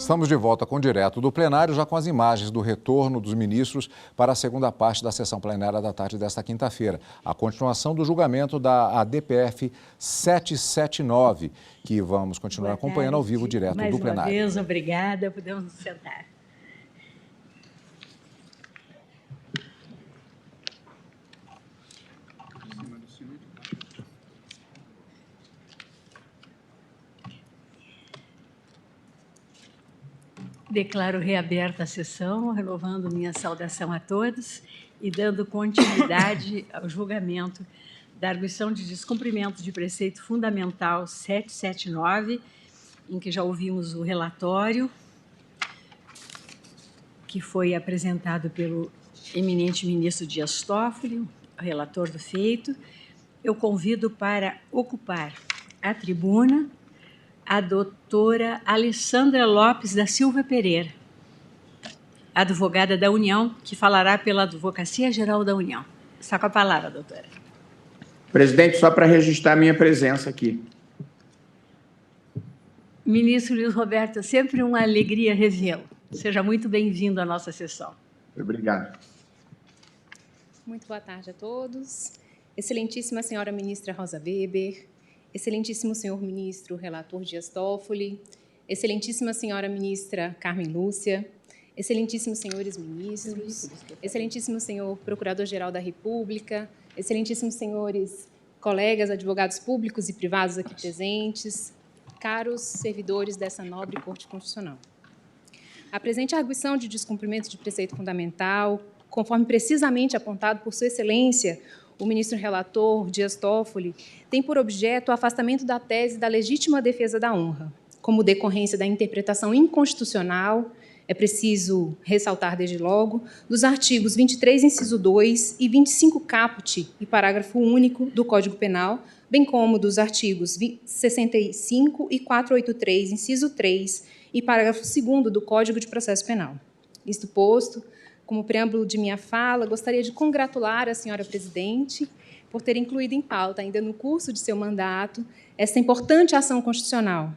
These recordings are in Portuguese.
Estamos de volta com o Direto do Plenário, já com as imagens do retorno dos ministros para a segunda parte da sessão plenária da tarde desta quinta-feira. A continuação do julgamento da ADPF 779, que vamos continuar acompanhando ao vivo direto do plenário. Mais uma vez, obrigada. Podemos nos sentar. Declaro reaberta a sessão, renovando minha saudação a todos e dando continuidade ao julgamento da arguição de descumprimento de preceito fundamental 779, em que já ouvimos o relatório, que foi apresentado pelo eminente ministro Dias Toffoli, o relator do feito. Eu convido para ocupar a tribuna a doutora Alessandra Lopes da Silva Pereira, advogada da União, que falará pela Advocacia Geral da União. Está com a palavra, doutora. Presidente, só para registrar minha presença aqui. Ministro Luiz Roberto, sempre uma alegria revê-lo. Seja muito bem-vindo à nossa sessão. Obrigado. Muito boa tarde a todos. Excelentíssima senhora ministra Rosa Weber, excelentíssimo senhor ministro relator Dias Toffoli, excelentíssima senhora ministra Carmen Lúcia, excelentíssimos senhores ministros, excelentíssimo senhor procurador-geral da República, excelentíssimos senhores colegas advogados públicos e privados aqui presentes, caros servidores dessa nobre Corte Constitucional. A presente arguição de descumprimento de preceito fundamental, conforme precisamente apontado por Sua Excelência, o ministro relator Dias Toffoli, tem por objeto o afastamento da tese da legítima defesa da honra, como decorrência da interpretação inconstitucional, é preciso ressaltar desde logo, dos artigos 23, inciso 2 e 25 caput e parágrafo único do Código Penal, bem como dos artigos 65 e 483, inciso 3 e parágrafo 2º do Código de Processo Penal. Isto posto, como preâmbulo de minha fala, gostaria de congratular a senhora presidente por ter incluído em pauta, ainda no curso de seu mandato, esta importante ação constitucional.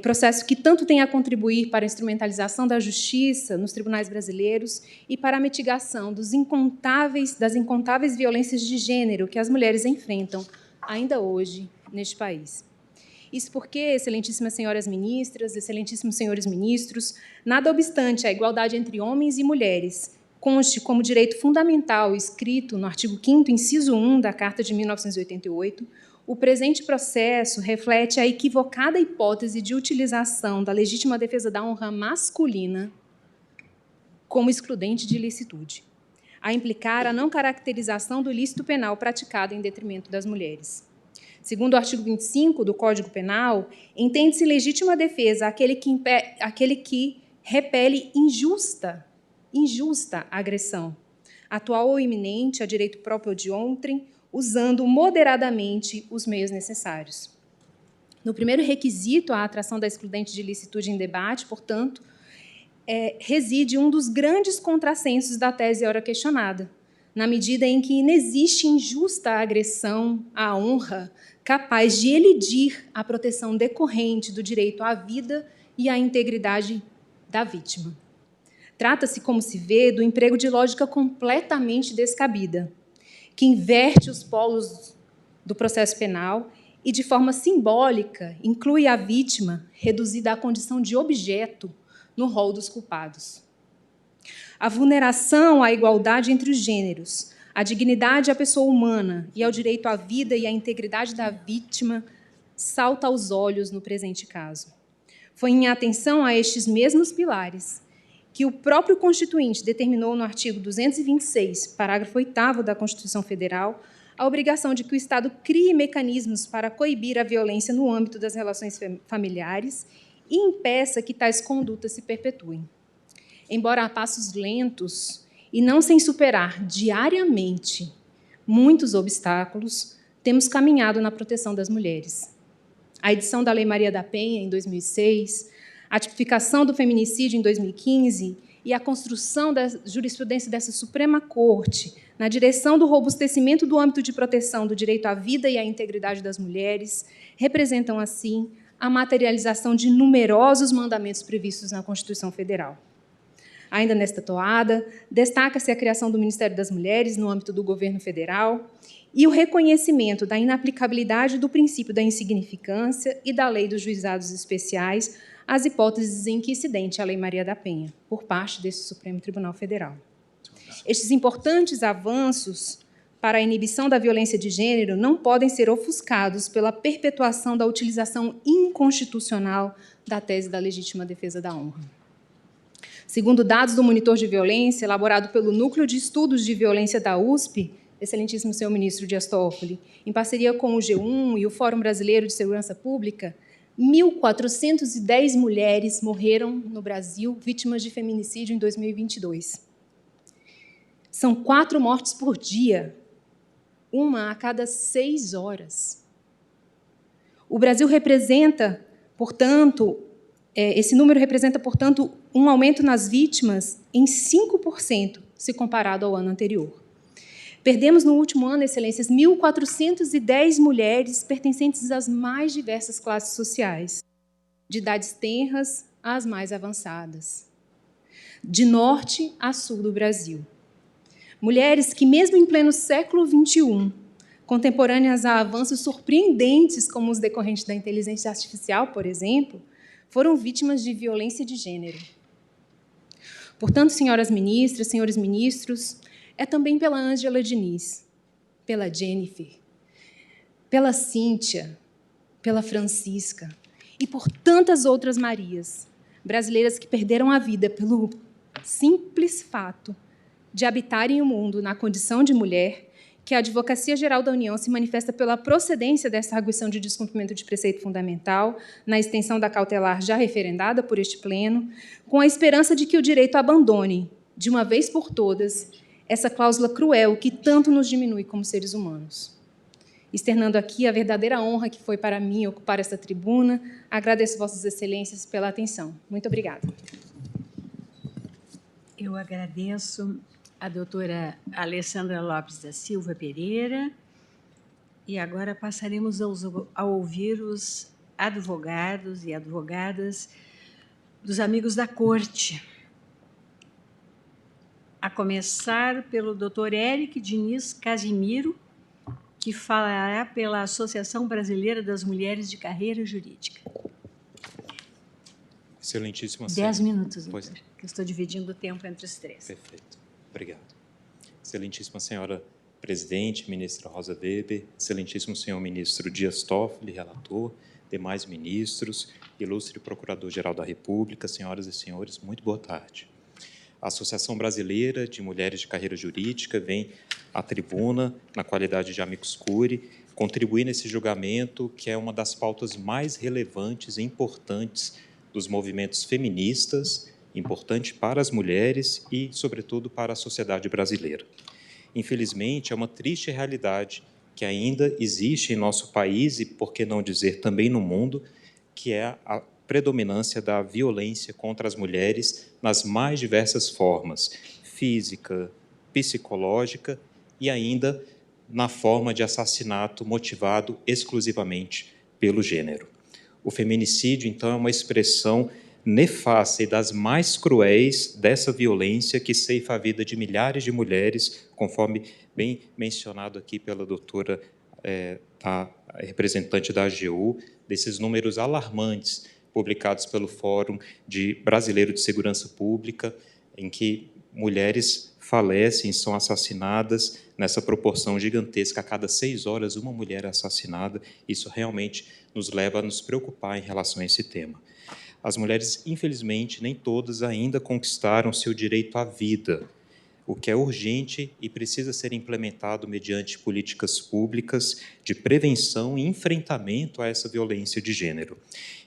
Processo que tanto tem a contribuir para a instrumentalização da justiça nos tribunais brasileiros e para a mitigação das incontáveis violências de gênero que as mulheres enfrentam ainda hoje neste país. Isso porque, excelentíssimas senhoras ministras, excelentíssimos senhores ministros, nada obstante a igualdade entre homens e mulheres, conste como direito fundamental escrito no artigo 5º, inciso 1 da Carta de 1988, o presente processo reflete a equivocada hipótese de utilização da legítima defesa da honra masculina como excludente de ilicitude, a implicar a não caracterização do ilícito penal praticado em detrimento das mulheres. Segundo o artigo 25 do Código Penal, entende-se legítima defesa aquele que repele injusta agressão, atual ou iminente, a direito próprio ou de outrem, usando moderadamente os meios necessários. No primeiro requisito, a atração da excludente de ilicitude em debate, portanto, reside um dos grandes contrassensos da tese ora questionada, na medida em que inexiste injusta agressão à honra capaz de elidir a proteção decorrente do direito à vida e à integridade da vítima. Trata-se, como se vê, do emprego de lógica completamente descabida, que inverte os polos do processo penal e, de forma simbólica, inclui a vítima reduzida à condição de objeto no rol dos culpados. A vulneração à igualdade entre os gêneros, à dignidade à pessoa humana e ao direito à vida e à integridade da vítima salta aos olhos no presente caso. Foi em atenção a estes mesmos pilares que o próprio Constituinte determinou no artigo 226, parágrafo 8º da Constituição Federal, a obrigação de que o Estado crie mecanismos para coibir a violência no âmbito das relações familiares e impeça que tais condutas se perpetuem. Embora a passos lentos e não sem superar diariamente muitos obstáculos, temos caminhado na proteção das mulheres. A edição da Lei Maria da Penha, em 2006, a tipificação do feminicídio, em 2015, e a construção da jurisprudência dessa Suprema Corte na direção do robustecimento do âmbito de proteção do direito à vida e à integridade das mulheres representam, assim, a materialização de numerosos mandamentos previstos na Constituição Federal. Ainda nesta toada, destaca-se a criação do Ministério das Mulheres no âmbito do governo federal e o reconhecimento da inaplicabilidade do princípio da insignificância e da lei dos juizados especiais às hipóteses em que incidente a Lei Maria da Penha, por parte desse Supremo Tribunal Federal. Estes importantes avanços para a inibição da violência de gênero não podem ser ofuscados pela perpetuação da utilização inconstitucional da tese da legítima defesa da honra. Segundo dados do Monitor de Violência, elaborado pelo Núcleo de Estudos de Violência da USP, excelentíssimo senhor ministro Dias Toffoli, em parceria com o G1 e o Fórum Brasileiro de Segurança Pública, 1.410 mulheres morreram no Brasil vítimas de feminicídio em 2022. São 4 mortes por dia, uma a cada 6 horas. O Brasil representa, portanto, esse número representa, portanto, um aumento nas vítimas em 5% se comparado ao ano anterior. Perdemos no último ano, excelências, 1.410 mulheres pertencentes às mais diversas classes sociais, de idades tenras às mais avançadas, de norte a sul do Brasil. Mulheres que, mesmo em pleno século XXI, contemporâneas a avanços surpreendentes, como os decorrentes da inteligência artificial, por exemplo, foram vítimas de violência de gênero. Portanto, senhoras ministras, senhores ministros, é também pela Ângela Diniz, pela Jennifer, pela Cíntia, pela Francisca e por tantas outras Marias, brasileiras que perderam a vida pelo simples fato de habitarem o mundo na condição de mulher, que a Advocacia Geral da União se manifesta pela procedência dessa arguição de descumprimento de preceito fundamental, na extensão da cautelar já referendada por este Pleno, com a esperança de que o direito abandone, de uma vez por todas, essa cláusula cruel que tanto nos diminui como seres humanos. Externando aqui a verdadeira honra que foi para mim ocupar esta tribuna, agradeço Vossas Excelências pela atenção. Muito obrigada. Eu agradeço a doutora Alessandra Lopes da Silva Pereira. E agora passaremos a ouvir os advogados e advogadas dos amigos da Corte. A começar pelo doutor Eric Diniz Casimiro, que falará pela Associação Brasileira das Mulheres de Carreira Jurídica. Excelentíssima 10 minutos, doutor, pois... que eu estou dividindo o tempo entre os 3. Perfeito. Obrigado. Excelentíssima senhora presidente, ministra Rosa Weber, excelentíssimo senhor ministro Dias Toffoli, relator, demais ministros, ilustre procurador-geral da República, senhoras e senhores, muito boa tarde. A Associação Brasileira de Mulheres de Carreira Jurídica vem à tribuna, na qualidade de amicus curiae, contribuir nesse julgamento que é uma das pautas mais relevantes e importantes dos movimentos feministas, importante para as mulheres e, sobretudo, para a sociedade brasileira. Infelizmente, é uma triste realidade que ainda existe em nosso país e, por que não dizer, também no mundo, que é a predominância da violência contra as mulheres nas mais diversas formas, física, psicológica e ainda na forma de assassinato motivado exclusivamente pelo gênero. O feminicídio, então, é uma expressão nefasta e das mais cruéis dessa violência que ceifa a vida de milhares de mulheres, conforme bem mencionado aqui pela doutora, a representante da AGU, desses números alarmantes publicados pelo Fórum Brasileiro de Segurança Pública, em que mulheres falecem, são assassinadas nessa proporção gigantesca. A cada 6 horas, uma mulher é assassinada. Isso realmente nos leva a nos preocupar em relação a esse tema. As mulheres, infelizmente, nem todas ainda conquistaram seu direito à vida, o que é urgente e precisa ser implementado mediante políticas públicas de prevenção e enfrentamento a essa violência de gênero.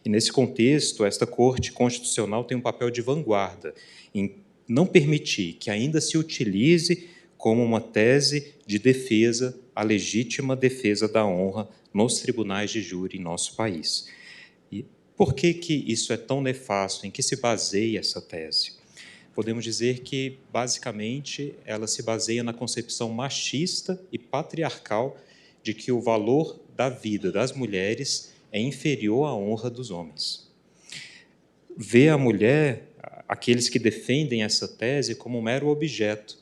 E, nesse contexto, esta Corte Constitucional tem um papel de vanguarda em não permitir que ainda se utilize como uma tese de defesa a legítima defesa da honra nos tribunais de júri em nosso país. E por que isso é tão nefasto? Em que se baseia essa tese? Podemos dizer que, basicamente, ela se baseia na concepção machista e patriarcal de que o valor da vida das mulheres é inferior à honra dos homens. Vê a mulher, aqueles que defendem essa tese, como um mero objeto,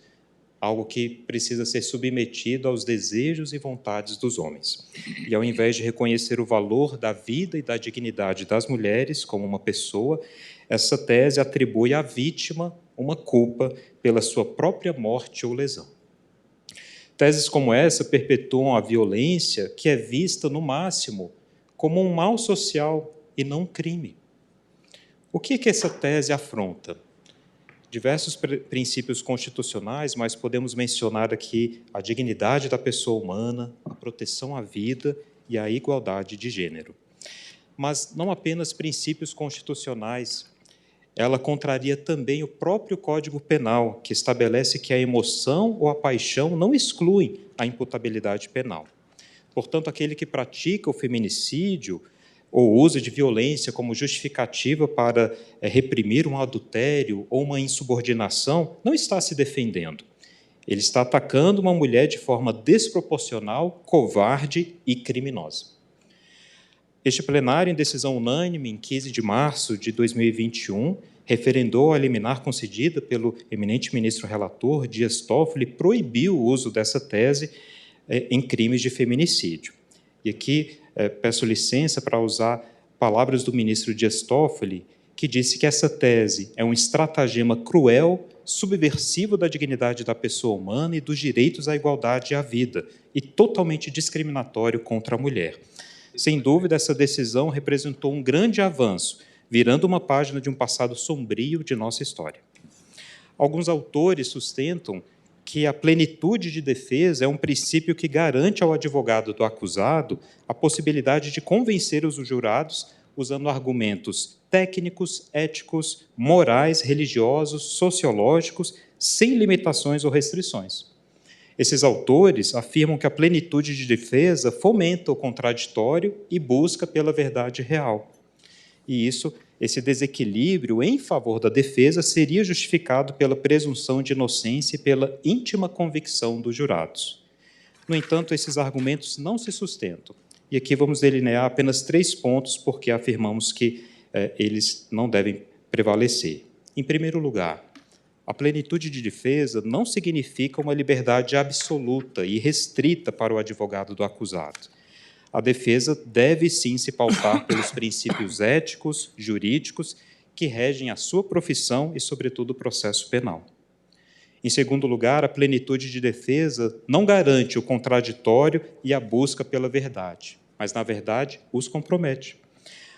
algo que precisa ser submetido aos desejos e vontades dos homens. E, ao invés de reconhecer o valor da vida e da dignidade das mulheres como uma pessoa, essa tese atribui à vítima uma culpa pela sua própria morte ou lesão. Teses como essa perpetuam a violência, que é vista, no máximo, como um mal social e não um crime. O que essa tese afronta? Diversos princípios constitucionais, mas podemos mencionar aqui a dignidade da pessoa humana, a proteção à vida e a igualdade de gênero. Mas não apenas princípios constitucionais, ela contraria também o próprio Código Penal, que estabelece que a emoção ou a paixão não excluem a imputabilidade penal. Portanto, aquele que pratica o feminicídio ou uso de violência como justificativa para reprimir um adultério ou uma insubordinação, não está se defendendo. Ele está atacando uma mulher de forma desproporcional, covarde e criminosa. Este plenário, em decisão unânime, em 15 de março de 2021, referendou a liminar concedida pelo eminente ministro relator Dias Toffoli, proibiu o uso dessa tese em crimes de feminicídio. E aqui peço licença para usar palavras do ministro Dias Toffoli, que disse que essa tese é um estratagema cruel, subversivo da dignidade da pessoa humana e dos direitos à igualdade e à vida, e totalmente discriminatório contra a mulher. Sem dúvida, essa decisão representou um grande avanço, virando uma página de um passado sombrio de nossa história. Alguns autores sustentam que a plenitude de defesa é um princípio que garante ao advogado do acusado a possibilidade de convencer os jurados usando argumentos técnicos, éticos, morais, religiosos, sociológicos, sem limitações ou restrições. Esses autores afirmam que a plenitude de defesa fomenta o contraditório e busca pela verdade real. E esse desequilíbrio em favor da defesa seria justificado pela presunção de inocência e pela íntima convicção dos jurados. No entanto, esses argumentos não se sustentam. E aqui vamos delinear apenas 3 pontos, porque afirmamos que eles não devem prevalecer. Em primeiro lugar, a plenitude de defesa não significa uma liberdade absoluta e restrita para o advogado do acusado. A defesa deve, sim, se pautar pelos princípios éticos, jurídicos, que regem a sua profissão e, sobretudo, o processo penal. Em segundo lugar, a plenitude de defesa não garante o contraditório e a busca pela verdade, mas, na verdade, os compromete.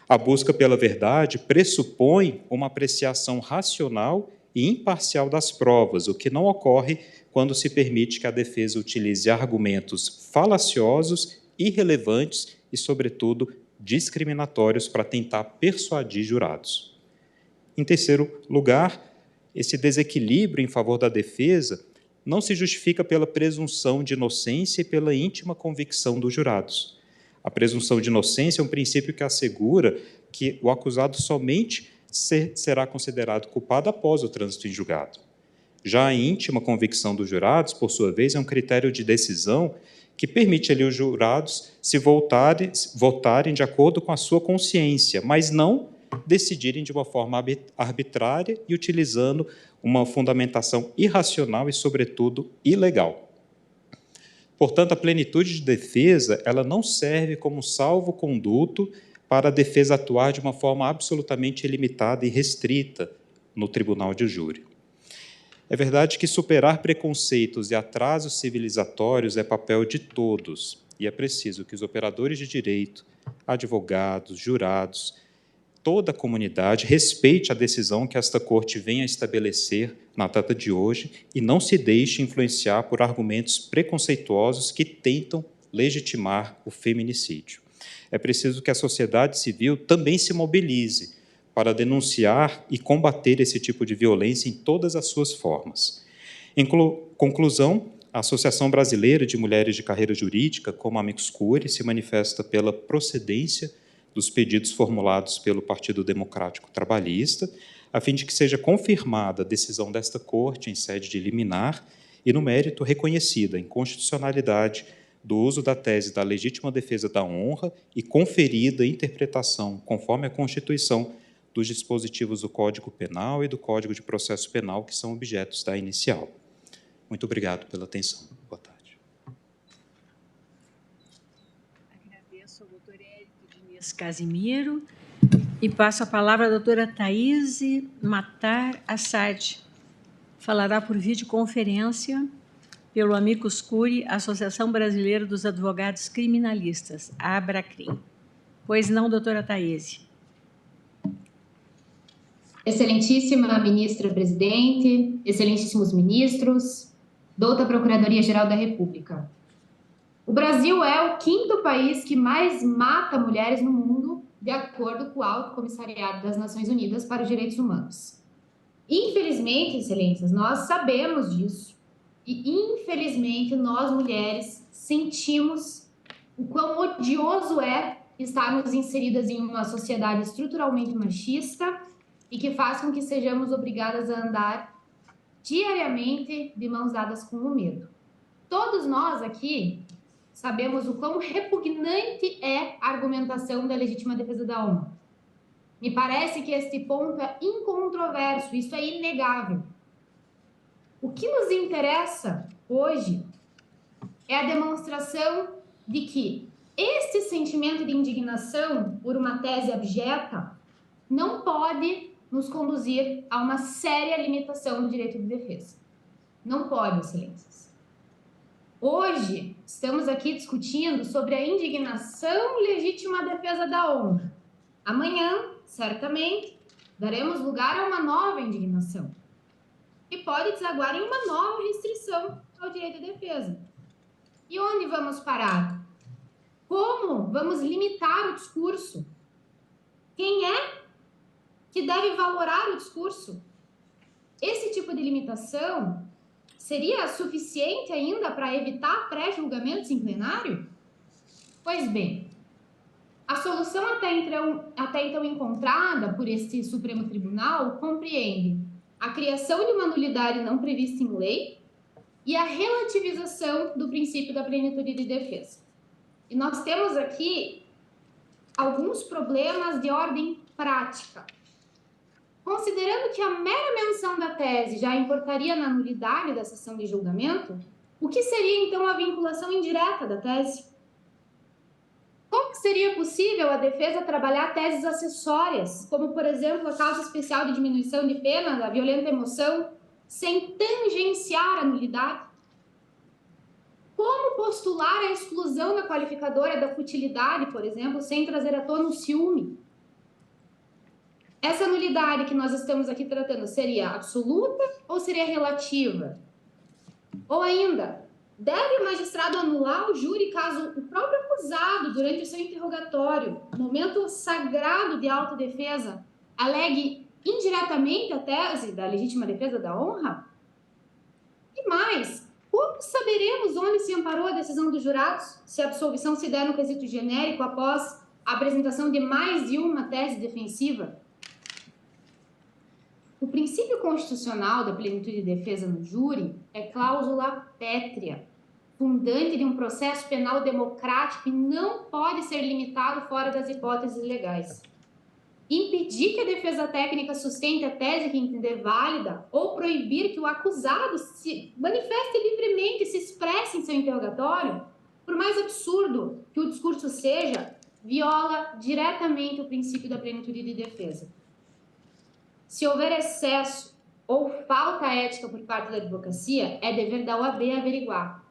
A busca pela verdade pressupõe uma apreciação racional e imparcial das provas, o que não ocorre quando se permite que a defesa utilize argumentos falaciosos, irrelevantes e, sobretudo, discriminatórios para tentar persuadir jurados. Em terceiro lugar, esse desequilíbrio em favor da defesa não se justifica pela presunção de inocência e pela íntima convicção dos jurados. A presunção de inocência é um princípio que assegura que o acusado somente será considerado culpado após o trânsito em julgado. Já a íntima convicção dos jurados, por sua vez, é um critério de decisão que permite ali os jurados se votarem de acordo com a sua consciência, mas não decidirem de uma forma arbitrária e utilizando uma fundamentação irracional e, sobretudo, ilegal. Portanto, a plenitude de defesa ela não serve como salvo-conduto para a defesa atuar de uma forma absolutamente ilimitada e restrita no tribunal de júri. É verdade que superar preconceitos e atrasos civilizatórios é papel de todos, e é preciso que os operadores de direito, advogados, jurados, toda a comunidade respeite a decisão que esta Corte venha a estabelecer na data de hoje e não se deixe influenciar por argumentos preconceituosos que tentam legitimar o feminicídio. É preciso que a sociedade civil também se mobilize para denunciar e combater esse tipo de violência em todas as suas formas. Em conclusão, a Associação Brasileira de Mulheres de Carreira Jurídica, como Amicus Curiae, se manifesta pela procedência dos pedidos formulados pelo Partido Democrático Trabalhista, a fim de que seja confirmada a decisão desta Corte em sede de liminar e, no mérito, reconhecida a inconstitucionalidade do uso da tese da legítima defesa da honra e conferida interpretação, conforme a Constituição, dos dispositivos do Código Penal e do Código de Processo Penal, que são objetos da inicial. Muito obrigado pela atenção. Boa tarde. Agradeço ao doutor Érico Diniz Casimiro e passo a palavra à doutora Thaíse Matar Assad. Falará por videoconferência pelo Amicus Curiae, Associação Brasileira dos Advogados Criminalistas, a ABRACRIM. Pois não, doutora Thaíse. Excelentíssima ministra-presidente, excelentíssimos ministros, douta Procuradoria-Geral da República. O Brasil é o 5º país que mais mata mulheres no mundo, de acordo com o Alto Comissariado das Nações Unidas para os Direitos Humanos. Infelizmente, excelências, nós sabemos disso. E, infelizmente, nós, mulheres, sentimos o quão odioso é estarmos inseridas em uma sociedade estruturalmente machista e que faz com que sejamos obrigadas a andar diariamente de mãos dadas com o medo. Todos nós aqui sabemos o quão repugnante é a argumentação da legítima defesa da honra. Me parece que este ponto é incontroverso, isso é inegável. O que nos interessa hoje é a demonstração de que este sentimento de indignação por uma tese abjeta não pode nos conduzir a uma séria limitação do direito de defesa. Não pode, excelências. Hoje, estamos aqui discutindo sobre a indignação legítima defesa da honra. Amanhã, certamente, daremos lugar a uma nova indignação, que pode desaguar em uma nova restrição ao direito de defesa. E onde vamos parar? Como vamos limitar o discurso? Quem é que deve valorar o discurso? Esse tipo de limitação seria suficiente ainda para evitar pré-julgamentos em plenário? Pois bem, a solução até então encontrada por este Supremo Tribunal compreende a criação de uma nulidade não prevista em lei e a relativização do princípio da plenitude de defesa. E nós temos aqui alguns problemas de ordem prática. Considerando que a mera menção da tese já importaria na nulidade da sessão de julgamento, o que seria então a vinculação indireta da tese? Como seria possível a defesa trabalhar teses acessórias, como, por exemplo, a causa especial de diminuição de pena da violenta emoção, sem tangenciar a nulidade? Como postular a exclusão da qualificadora da futilidade, por exemplo, sem trazer à tona o ciúme? Essa nulidade que nós estamos aqui tratando seria absoluta ou seria relativa? Ou ainda, deve o magistrado anular o júri caso o próprio acusado, durante o seu interrogatório, momento sagrado de autodefesa, alegue indiretamente a tese da legítima defesa da honra? E mais, como saberemos onde se amparou a decisão dos jurados, se a absolvição se der no quesito genérico após a apresentação de mais de uma tese defensiva? O princípio constitucional da plenitude de defesa no júri é cláusula pétrea, fundante de um processo penal democrático e não pode ser limitado fora das hipóteses legais. Impedir que a defesa técnica sustente a tese que entender válida ou proibir que o acusado se manifeste livremente e se expresse em seu interrogatório, por mais absurdo que o discurso seja, viola diretamente o princípio da plenitude de defesa. Se houver excesso ou falta ética por parte da advocacia, é dever da OAB averiguar.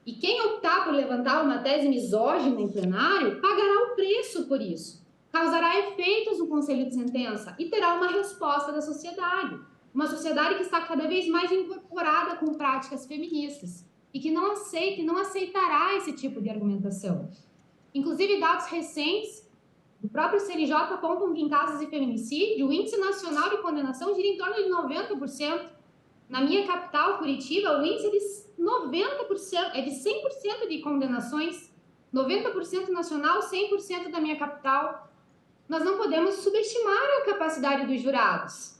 E quem optar por levantar uma tese misógina em plenário pagará o preço por isso, causará efeitos no conselho de sentença e terá uma resposta da sociedade. Uma sociedade que está cada vez mais incorporada com práticas feministas e que não aceita e não aceitará esse tipo de argumentação. Inclusive, dados recentes do próprio CNJ apontam que em casos de feminicídio, o índice nacional de condenação gira em torno de 90%. Na minha capital, Curitiba, o índice é de 90%, é de 100% de condenações, 90% nacional, 100% da minha capital. Nós não podemos subestimar a capacidade dos jurados.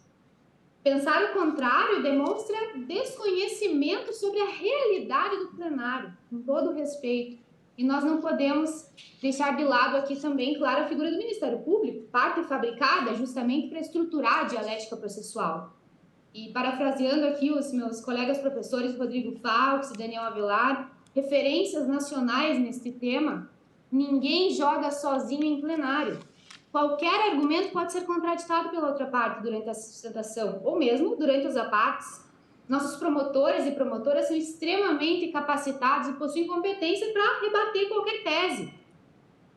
Pensar o contrário demonstra desconhecimento sobre a realidade do plenário, com todo o respeito. E nós não podemos deixar de lado aqui também, claro, a figura do Ministério Público, parte fabricada justamente para estruturar a dialética processual. E parafraseando aqui os meus colegas professores Rodrigo Falques e Daniel Avelar, referências nacionais neste tema, ninguém joga sozinho em plenário. Qualquer argumento pode ser contraditado pela outra parte durante a sustentação, ou mesmo durante os apartes. Nossos promotores e promotoras são extremamente capacitados e possuem competência para rebater qualquer tese.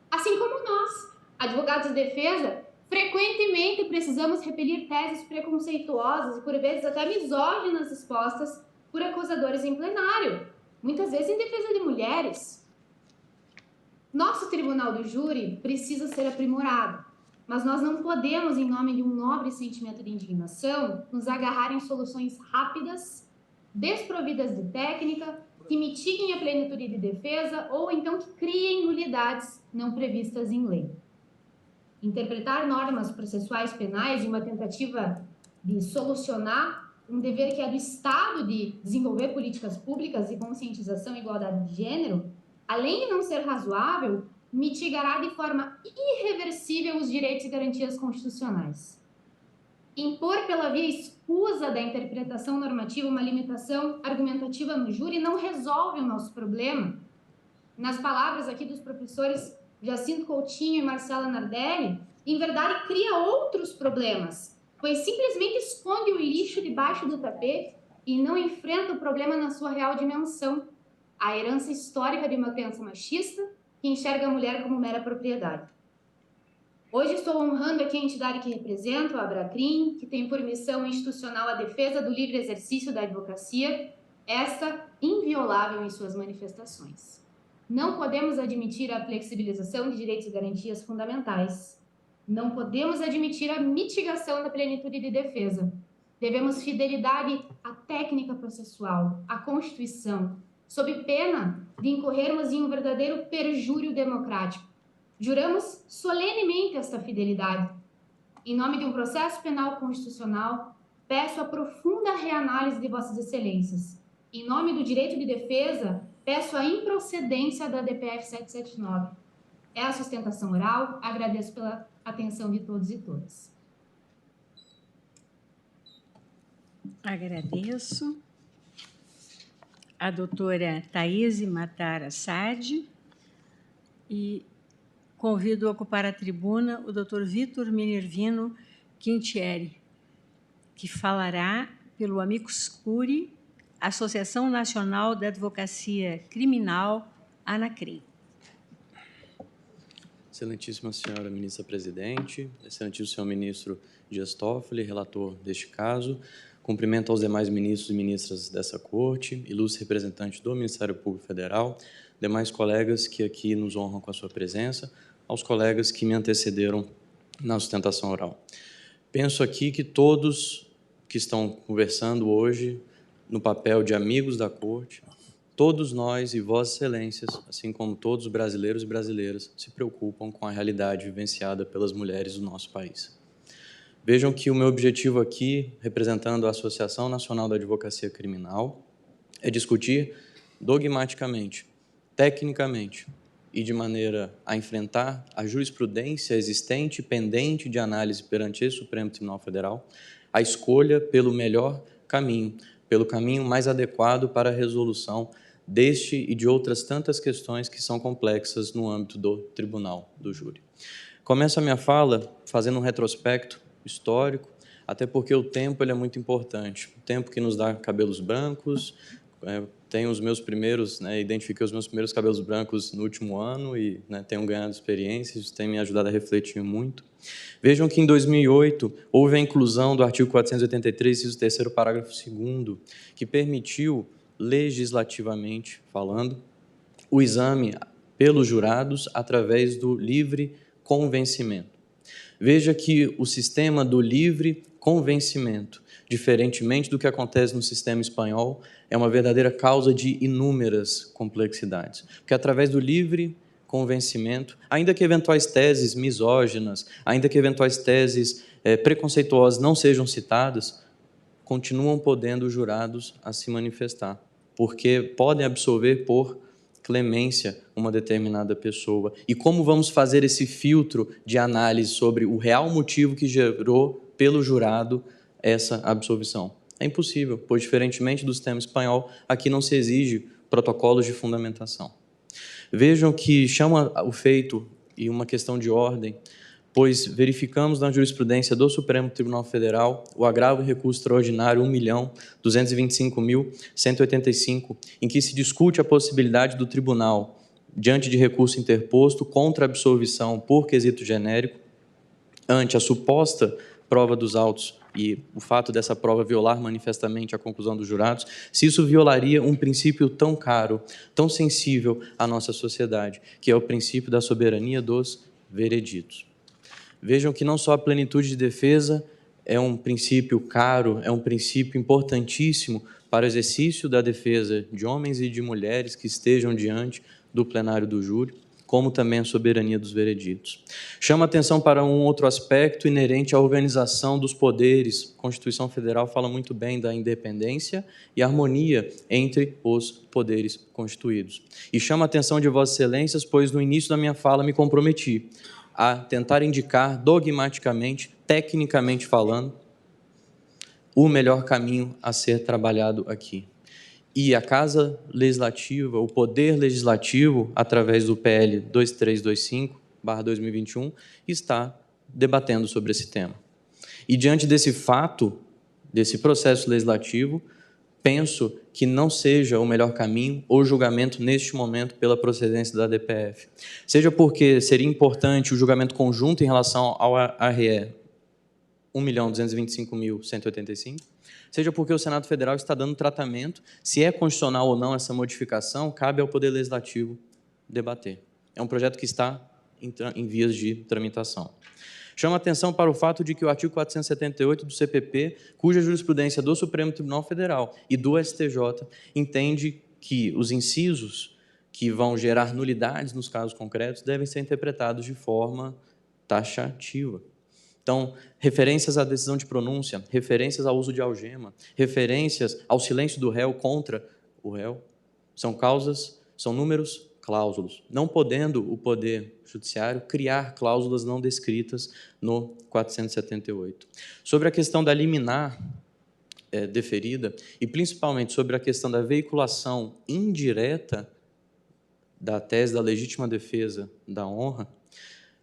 Assim como nós, advogados de defesa, frequentemente precisamos repelir teses preconceituosas e, por vezes, até misóginas expostas por acusadores em plenário, muitas vezes em defesa de mulheres. Nosso tribunal do júri precisa ser aprimorado, mas nós não podemos, em nome de um nobre sentimento de indignação, nos agarrar em soluções rápidas, desprovidas de técnica, que mitiguem a plenitude de defesa ou então que criem nulidades não previstas em lei. Interpretar normas processuais penais em uma tentativa de solucionar um dever que é do Estado de desenvolver políticas públicas de conscientização e igualdade de gênero, além de não ser razoável, mitigará de forma irreversível os direitos e garantias constitucionais. Impor pela via escusa da interpretação normativa uma limitação argumentativa no júri não resolve o nosso problema. Nas palavras aqui dos professores Jacinto Coutinho e Marcela Nardelli, em verdade cria outros problemas, pois simplesmente esconde o lixo debaixo do tapete e não enfrenta o problema na sua real dimensão, a herança histórica de uma crença machista que enxerga a mulher como mera propriedade. Hoje estou honrando aqui a entidade que represento, a Abracrim, que tem por missão institucional a defesa do livre exercício da advocacia, esta inviolável em suas manifestações. Não podemos admitir a flexibilização de direitos e garantias fundamentais. Não podemos admitir a mitigação da plenitude de defesa. Devemos fidelidade à técnica processual, à Constituição, sob pena de incorrermos em um verdadeiro perjúrio democrático. Juramos solenemente esta fidelidade. Em nome de um processo penal constitucional, peço a profunda reanálise de Vossas Excelências. Em nome do direito de defesa, peço a improcedência da DPF 779. É a sustentação oral. Agradeço pela atenção de todos e todas. Agradeço. A doutora Thaís Matara Sade e convido a ocupar a tribuna o doutor Vitor Minervino Quintieri, que falará pelo Amicus Curiae, Associação Nacional da Advocacia Criminal, ANACRIM. Excelentíssima senhora ministra-presidente, excelentíssimo senhor ministro Dias Toffoli, relator deste caso, cumprimento aos demais ministros e ministras dessa corte, ilustre representante do Ministério Público Federal, demais colegas que aqui nos honram com a sua presença, aos colegas que me antecederam na sustentação oral. Penso aqui que todos que estão conversando hoje no papel de amigos da corte, todos nós e Vossas Excelências, assim como todos os brasileiros e brasileiras, se preocupam com a realidade vivenciada pelas mulheres do nosso país. Vejam que o meu objetivo aqui, representando a Associação Nacional da Advocacia Criminal, é discutir dogmaticamente, tecnicamente e de maneira a enfrentar a jurisprudência existente e pendente de análise perante esse Supremo Tribunal Federal, a escolha pelo melhor caminho, pelo caminho mais adequado para a resolução deste e de outras tantas questões que são complexas no âmbito do Tribunal do Júri. Começo a minha fala fazendo um retrospecto histórico, até porque o tempo ele é muito importante. O tempo que nos dá cabelos brancos, tenho os meus primeiros, identifiquei os meus primeiros cabelos brancos no último ano e tenho ganhado experiência, isso tem me ajudado a refletir muito. Vejam que em 2008 houve a inclusão do artigo 483, inciso 3º, parágrafo 2º, que permitiu, legislativamente falando, o exame pelos jurados através do livre convencimento. Veja que o sistema do livre convencimento, diferentemente do que acontece no sistema espanhol, é uma verdadeira causa de inúmeras complexidades. Porque através do livre convencimento, ainda que eventuais teses misóginas, ainda que eventuais teses preconceituosas não sejam citadas, continuam podendo os jurados a se manifestar, porque podem absolver por clemência uma determinada pessoa. E como vamos fazer esse filtro de análise sobre o real motivo que gerou pelo jurado essa absolvição? É impossível, pois, diferentemente do sistema espanhol, aqui não se exige protocolos de fundamentação. Vejam que chama o feito e uma questão de ordem, pois verificamos na jurisprudência do Supremo Tribunal Federal o agravo em recurso extraordinário 1.225.185, em que se discute a possibilidade do tribunal, diante de recurso interposto contra a absolvição por quesito genérico, ante a suposta prova dos autos e o fato dessa prova violar manifestamente a conclusão dos jurados, se isso violaria um princípio tão caro, tão sensível à nossa sociedade, que é o princípio da soberania dos vereditos. Vejam que não só a plenitude de defesa é um princípio caro, é um princípio importantíssimo para o exercício da defesa de homens e de mulheres que estejam diante do plenário do júri, como também a soberania dos vereditos. Chama atenção para um outro aspecto inerente à organização dos poderes. A Constituição Federal fala muito bem da independência e harmonia entre os poderes constituídos. E chama a atenção de Vossas Excelências, pois no início da minha fala me comprometi a tentar indicar dogmaticamente, tecnicamente falando, o melhor caminho a ser trabalhado aqui. E a Casa Legislativa, o Poder Legislativo, através do PL 2325/2021, está debatendo sobre esse tema. E diante desse fato, desse processo legislativo, penso que não seja o melhor caminho o julgamento neste momento pela procedência da DPF. Seja porque seria importante o julgamento conjunto em relação ao ARE 1.225.185, seja porque o Senado Federal está dando tratamento, se é constitucional ou não essa modificação, cabe ao Poder Legislativo debater. É um projeto que está em vias de tramitação. Chama atenção para o fato de que o artigo 478 do CPP, cuja jurisprudência do Supremo Tribunal Federal e do STJ, entende que os incisos que vão gerar nulidades nos casos concretos devem ser interpretados de forma taxativa. Então, referências à decisão de pronúncia, referências ao uso de algema, referências ao silêncio do réu contra o réu, são causas, são números cláusulas, não podendo o Poder Judiciário criar cláusulas não descritas no 478. Sobre a questão da liminar deferida, e principalmente sobre a questão da veiculação indireta da tese da legítima defesa da honra,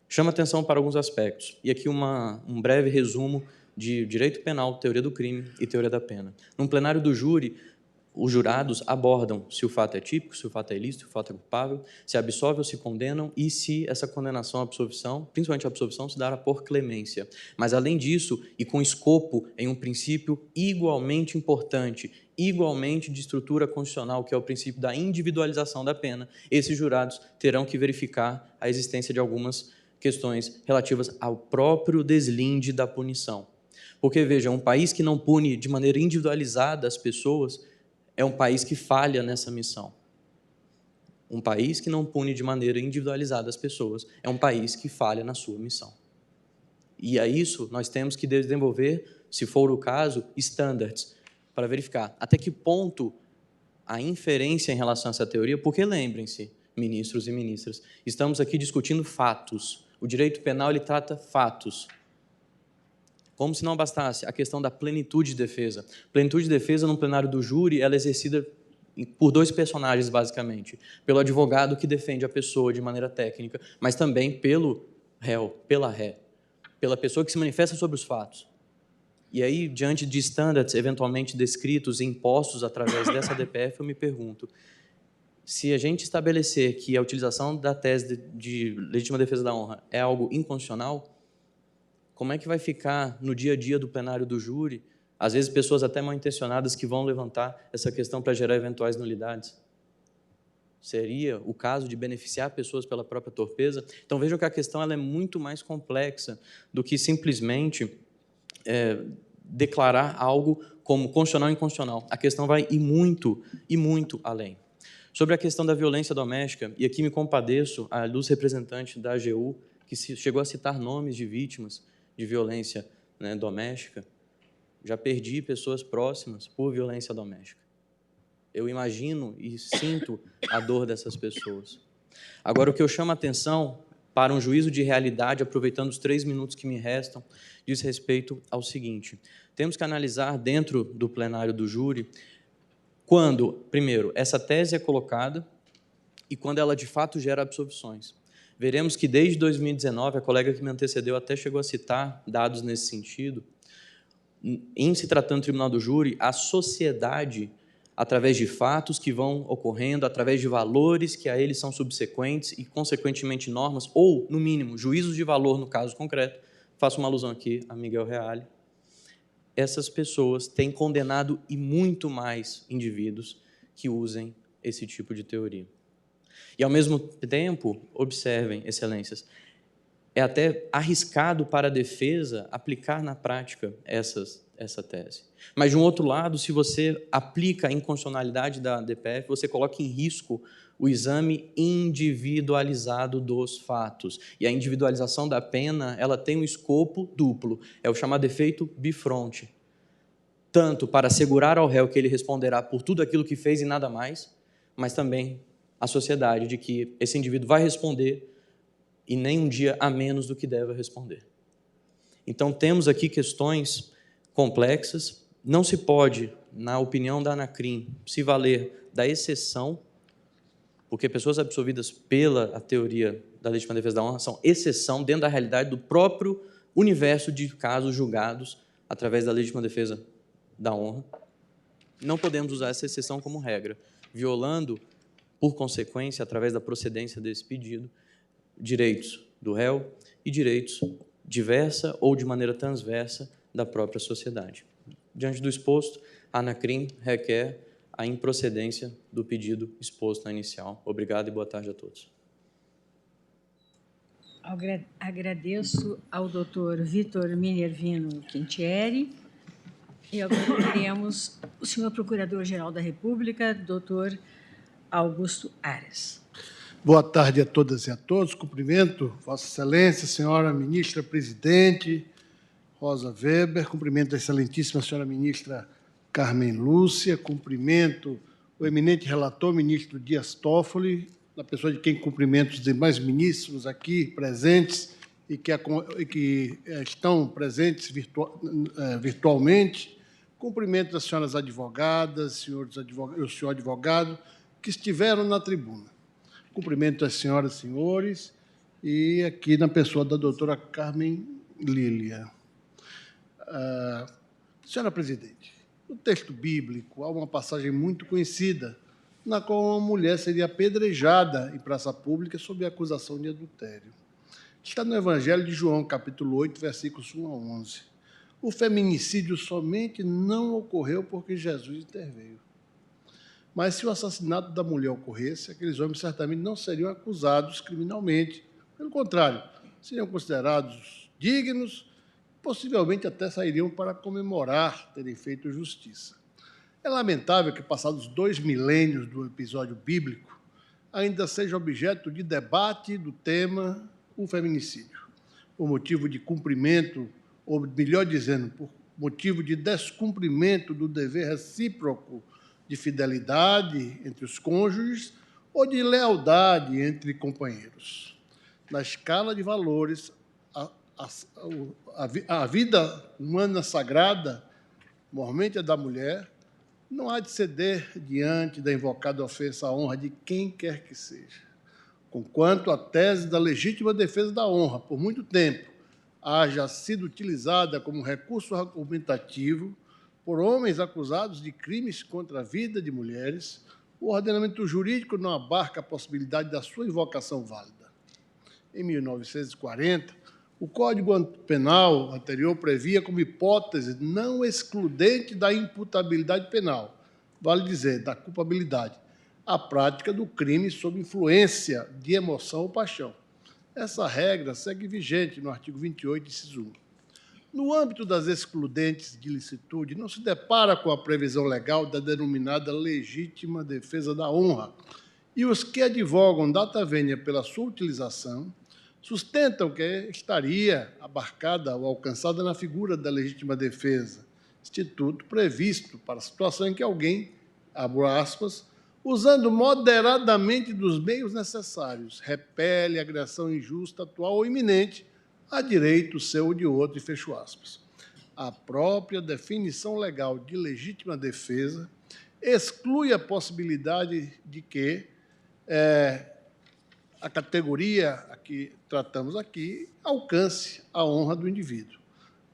chama atenção para alguns aspectos. E aqui um breve resumo de direito penal, teoria do crime e teoria da pena. Num plenário do júri, os jurados abordam se o fato é típico, se o fato é ilícito, se o fato é culpável, se absolve ou se condenam e se essa condenação, absolvição, principalmente a absolvição, se dará por clemência. Mas, além disso, e com escopo em um princípio igualmente importante, igualmente de estrutura constitucional, que é o princípio da individualização da pena, esses jurados terão que verificar a existência de algumas questões relativas ao próprio deslinde da punição. Porque, veja, um país que não pune de maneira individualizada as pessoas é um país que falha nessa missão. Um país que não pune de maneira individualizada as pessoas é um país que falha na sua missão. E a isso nós temos que desenvolver, se for o caso, standards para verificar até que ponto a inferência em relação a essa teoria, porque lembrem-se, ministros e ministras, estamos aqui discutindo fatos. O direito penal ele trata fatos. Como se não bastasse a questão da plenitude de defesa. Plenitude de defesa no plenário do júri ela é exercida por dois personagens, basicamente. Pelo advogado que defende a pessoa de maneira técnica, mas também pelo réu, pela ré, pela pessoa que se manifesta sobre os fatos. E aí, diante de standards eventualmente descritos e impostos através dessa DPF, eu me pergunto, se a gente estabelecer que a utilização da tese de legítima defesa da honra é algo inconstitucional, como é que vai ficar no dia a dia do plenário do júri, às vezes pessoas até mal intencionadas que vão levantar essa questão para gerar eventuais nulidades? Seria o caso de beneficiar pessoas pela própria torpeza? Então vejam que a questão ela é muito mais complexa do que simplesmente declarar algo como constitucional e inconstitucional. A questão vai ir muito além. Sobre a questão da violência doméstica, e aqui me compadeço à luz representante da AGU, que chegou a citar nomes de vítimas de violência doméstica. já perdi pessoas próximas por violência doméstica. Eu imagino e sinto a dor dessas pessoas. Agora, o que eu chamo a atenção para um juízo de realidade, aproveitando os 3 minutos que me restam, diz respeito ao seguinte: temos que analisar dentro do plenário do júri quando, primeiro, essa tese é colocada e quando ela de fato gera absolvições. Veremos que desde 2019, a colega que me antecedeu até chegou a citar dados nesse sentido, em se tratando do tribunal do júri, a sociedade, através de fatos que vão ocorrendo, através de valores que a eles são subsequentes e, consequentemente, normas, ou, no mínimo, juízos de valor no caso concreto, faço uma alusão aqui a Miguel Reale, essas pessoas têm condenado e muito mais indivíduos que usem esse tipo de teoria. E, ao mesmo tempo, observem, excelências, é até arriscado para a defesa aplicar na prática essa tese. Mas, de um outro lado, se você aplica a inconstitucionalidade da DPF, você coloca em risco o exame individualizado dos fatos. E a individualização da pena, ela tem um escopo duplo, é o chamado efeito bifronte. Tanto para assegurar ao réu que ele responderá por tudo aquilo que fez e nada mais, mas também a sociedade de que esse indivíduo vai responder e nem um dia a menos do que deve responder. Então, temos aqui questões complexas. Não se pode, na opinião da Anacrim, se valer da exceção, porque pessoas absolvidas pela teoria da legítima defesa da honra são exceção dentro da realidade do próprio universo de casos julgados através da legítima defesa da honra. Não podemos usar essa exceção como regra, violando, por consequência, através da procedência desse pedido, direitos do réu e direitos diversa ou de maneira transversa da própria sociedade. Diante do exposto, a Anacrim requer a improcedência do pedido exposto na inicial. Obrigado e boa tarde a todos. Agradeço ao doutor Vitor Minervino Quintieri. E agora teremos o senhor Procurador-Geral da República, doutor Augusto Aras. Boa tarde a todas e a todos. Cumprimento Vossa Excelência, senhora ministra-presidente Rosa Weber, cumprimento a excelentíssima senhora ministra Carmen Lúcia, cumprimento o eminente relator, ministro Dias Toffoli, na pessoa de quem cumprimento os demais ministros aqui presentes e que estão presentes virtualmente. Cumprimento as senhoras advogadas, senhores advogados, o senhor advogado, que estiveram na tribuna. Cumprimento as senhoras e senhores, e aqui na pessoa da doutora Carmen Lília. Senhora presidente, no texto bíblico há uma passagem muito conhecida, na qual uma mulher seria apedrejada em praça pública sob a acusação de adultério. Está no Evangelho de João, capítulo 8, versículos 1 a 11. O feminicídio somente não ocorreu porque Jesus interveio. Mas se o assassinato da mulher ocorresse, aqueles homens certamente não seriam acusados criminalmente. Pelo contrário, seriam considerados dignos, possivelmente até sairiam para comemorar terem feito justiça. É lamentável que, passados 2 milênios do episódio bíblico, ainda seja objeto de debate do tema o feminicídio, por motivo de cumprimento, ou melhor dizendo, por motivo de descumprimento do dever recíproco de fidelidade entre os cônjuges ou de lealdade entre companheiros. Na escala de valores, a vida humana sagrada, mormente a da mulher, não há de ceder diante da invocada ofensa à honra de quem quer que seja. Conquanto a tese da legítima defesa da honra, por muito tempo, haja sido utilizada como recurso argumentativo por homens acusados de crimes contra a vida de mulheres, o ordenamento jurídico não abarca a possibilidade da sua invocação válida. Em 1940, o Código Penal anterior previa como hipótese não excludente da imputabilidade penal, vale dizer, da culpabilidade, a prática do crime sob influência de emoção ou paixão. Essa regra segue vigente no artigo 28, inciso 1. No âmbito das excludentes de licitude, não se depara com a previsão legal da denominada legítima defesa da honra, e os que advogam data vênia pela sua utilização sustentam que estaria abarcada ou alcançada na figura da legítima defesa, instituto previsto para a situação em que alguém, abro aspas, usando moderadamente dos meios necessários, repele agressão injusta, atual ou iminente a direito seu ou de outro, e fecho aspas. A própria definição legal de legítima defesa exclui a possibilidade de que a categoria a que tratamos aqui alcance a honra do indivíduo.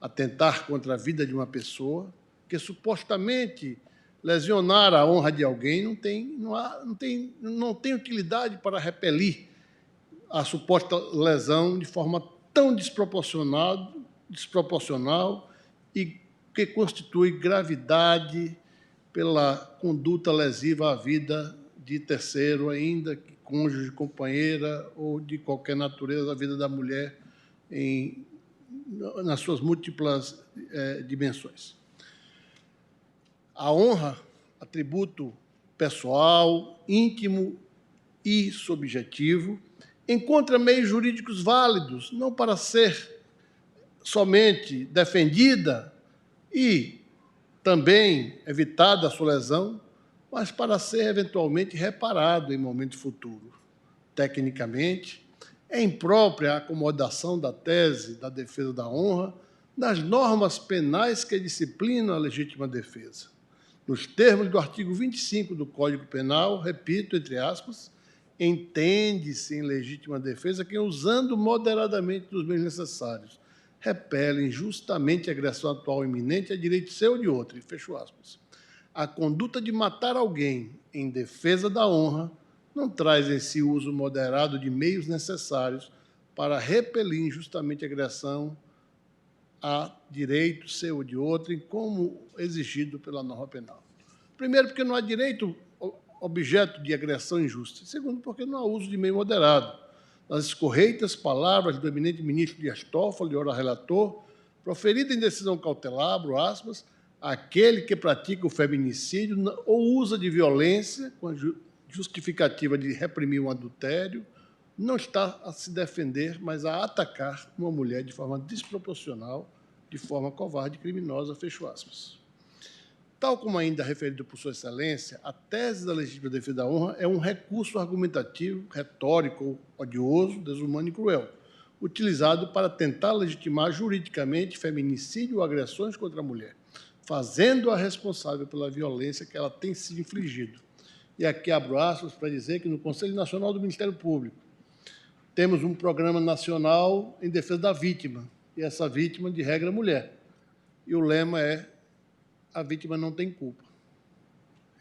Atentar contra a vida de uma pessoa que supostamente lesionar a honra de alguém não tem utilidade para repelir a suposta lesão de forma tão desproporcional e que constitui gravidade pela conduta lesiva à vida de terceiro, ainda que cônjuge, companheira ou de qualquer natureza, a vida da mulher nas suas múltiplas dimensões. A honra, atributo pessoal, íntimo e subjetivo, encontra meios jurídicos válidos, não para ser somente defendida e também evitada a sua lesão, mas para ser eventualmente reparado em momento futuro. Tecnicamente, é imprópria a acomodação da tese da defesa da honra nas normas penais que disciplinam a legítima defesa. Nos termos do artigo 25 do Código Penal, repito, entre aspas, entende-se em legítima defesa quem, usando moderadamente dos meios necessários, repele injustamente a agressão atual iminente a direito seu ou de outro, e fecho aspas. A conduta de matar alguém em defesa da honra não traz em si o uso moderado de meios necessários para repelir injustamente a agressão a direito seu ou de outro, como exigido pela norma penal. Primeiro, porque não há direito objeto de agressão injusta. Segundo, porque não há uso de meio moderado. Nas escorreitas palavras do eminente ministro Dias Toffoli, ora relator, proferida em decisão cautelar, abro aspas, aquele que pratica o feminicídio ou usa de violência com a justificativa de reprimir um adultério, não está a se defender, mas a atacar uma mulher de forma desproporcional, de forma covarde e criminosa, fecho aspas. Tal como ainda referido por Sua Excelência, a tese da legítima defesa da honra é um recurso argumentativo, retórico, odioso, desumano e cruel, utilizado para tentar legitimar juridicamente feminicídio ou agressões contra a mulher, fazendo-a responsável pela violência que ela tem sido infligido. E aqui abro aspas para dizer que no Conselho Nacional do Ministério Público temos um programa nacional em defesa da vítima, e essa vítima, de regra, é mulher. E o lema é: a vítima não tem culpa.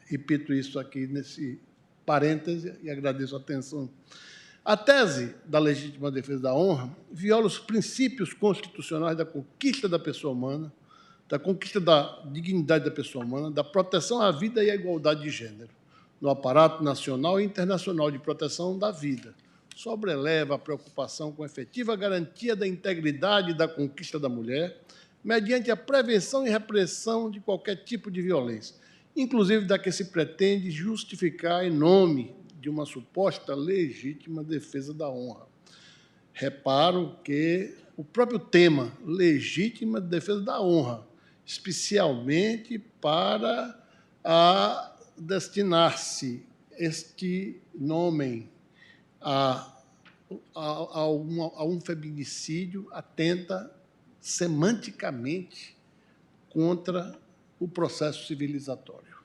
Repito isso aqui nesse parêntese e agradeço a atenção. A tese da legítima defesa da honra viola os princípios constitucionais da conquista da pessoa humana, da conquista da dignidade da pessoa humana, da proteção à vida e à igualdade de gênero, no aparato nacional e internacional de proteção da vida. Sobreleva a preocupação com a efetiva garantia da integridade e da conquista da mulher, mediante a prevenção e repressão de qualquer tipo de violência, inclusive da que se pretende justificar em nome de uma suposta legítima defesa da honra. Reparo que o próprio tema, legítima defesa da honra, especialmente para destinar-se este nome a um feminicídio, atenta semanticamente contra o processo civilizatório.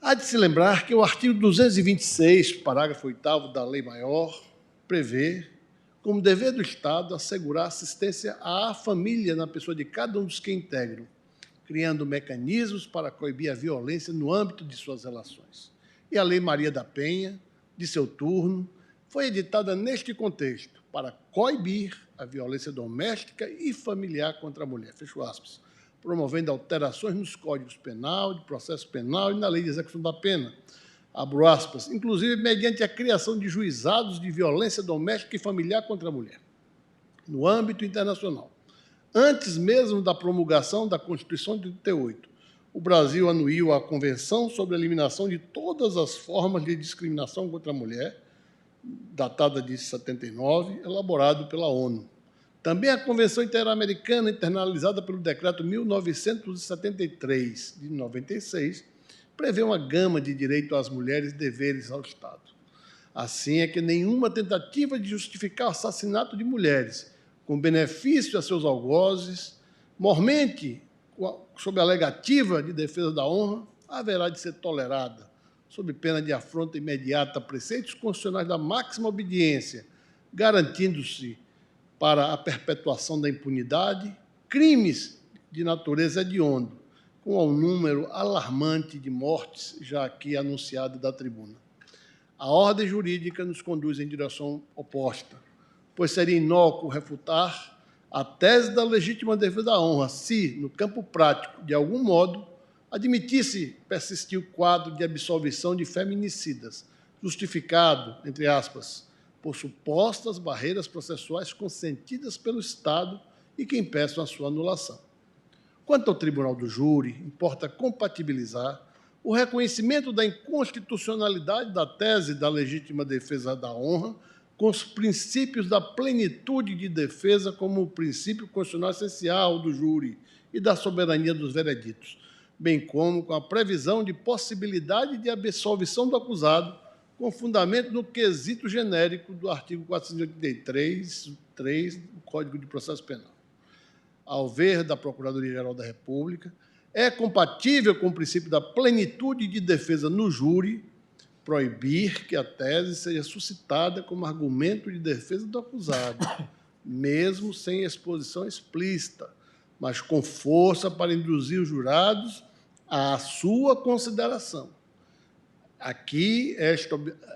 Há de se lembrar que o artigo 226, parágrafo 8º da Lei Maior, prevê como dever do Estado assegurar assistência à família na pessoa de cada um dos que integram, criando mecanismos para coibir a violência no âmbito de suas relações. E a Lei Maria da Penha, de seu turno, foi editada neste contexto para coibir a violência doméstica e familiar contra a mulher, fecho aspas, promovendo alterações nos códigos penal, de processo penal e na lei de execução da pena, abro aspas, inclusive mediante a criação de juizados de violência doméstica e familiar contra a mulher, no âmbito internacional. Antes mesmo da promulgação da Constituição de 88, o Brasil anuiu a Convenção sobre a Eliminação de Todas as Formas de Discriminação contra a Mulher, datada de 79, elaborado pela ONU. Também a Convenção Interamericana, internalizada pelo Decreto 1973, de 96, prevê uma gama de direitos às mulheres e deveres ao Estado. Assim é que nenhuma tentativa de justificar o assassinato de mulheres, com benefício a seus algozes, mormente sob a alegativa de defesa da honra, haverá de ser tolerada, sob pena de afronta imediata a preceitos constitucionais da máxima obediência, garantindo-se para a perpetuação da impunidade crimes de natureza hedionda, com um número alarmante de mortes já aqui anunciado da tribuna. A ordem jurídica nos conduz em direção oposta, pois seria inócuo refutar a tese da legítima defesa da honra se, no campo prático, de algum modo, admitisse persistir o quadro de absolvição de feminicidas, justificado, entre aspas, por supostas barreiras processuais consentidas pelo Estado e que impeçam a sua anulação. Quanto ao tribunal do júri, importa compatibilizar o reconhecimento da inconstitucionalidade da tese da legítima defesa da honra com os princípios da plenitude de defesa como o princípio constitucional essencial do júri e da soberania dos vereditos, bem como com a previsão de possibilidade de absolvição do acusado com fundamento no quesito genérico do artigo 483, 3 do Código de Processo Penal. Ao ver da Procuradoria-Geral da República, é compatível com o princípio da plenitude de defesa no júri proibir que a tese seja suscitada como argumento de defesa do acusado, mesmo sem exposição explícita, mas com força para induzir os jurados à sua consideração. Aqui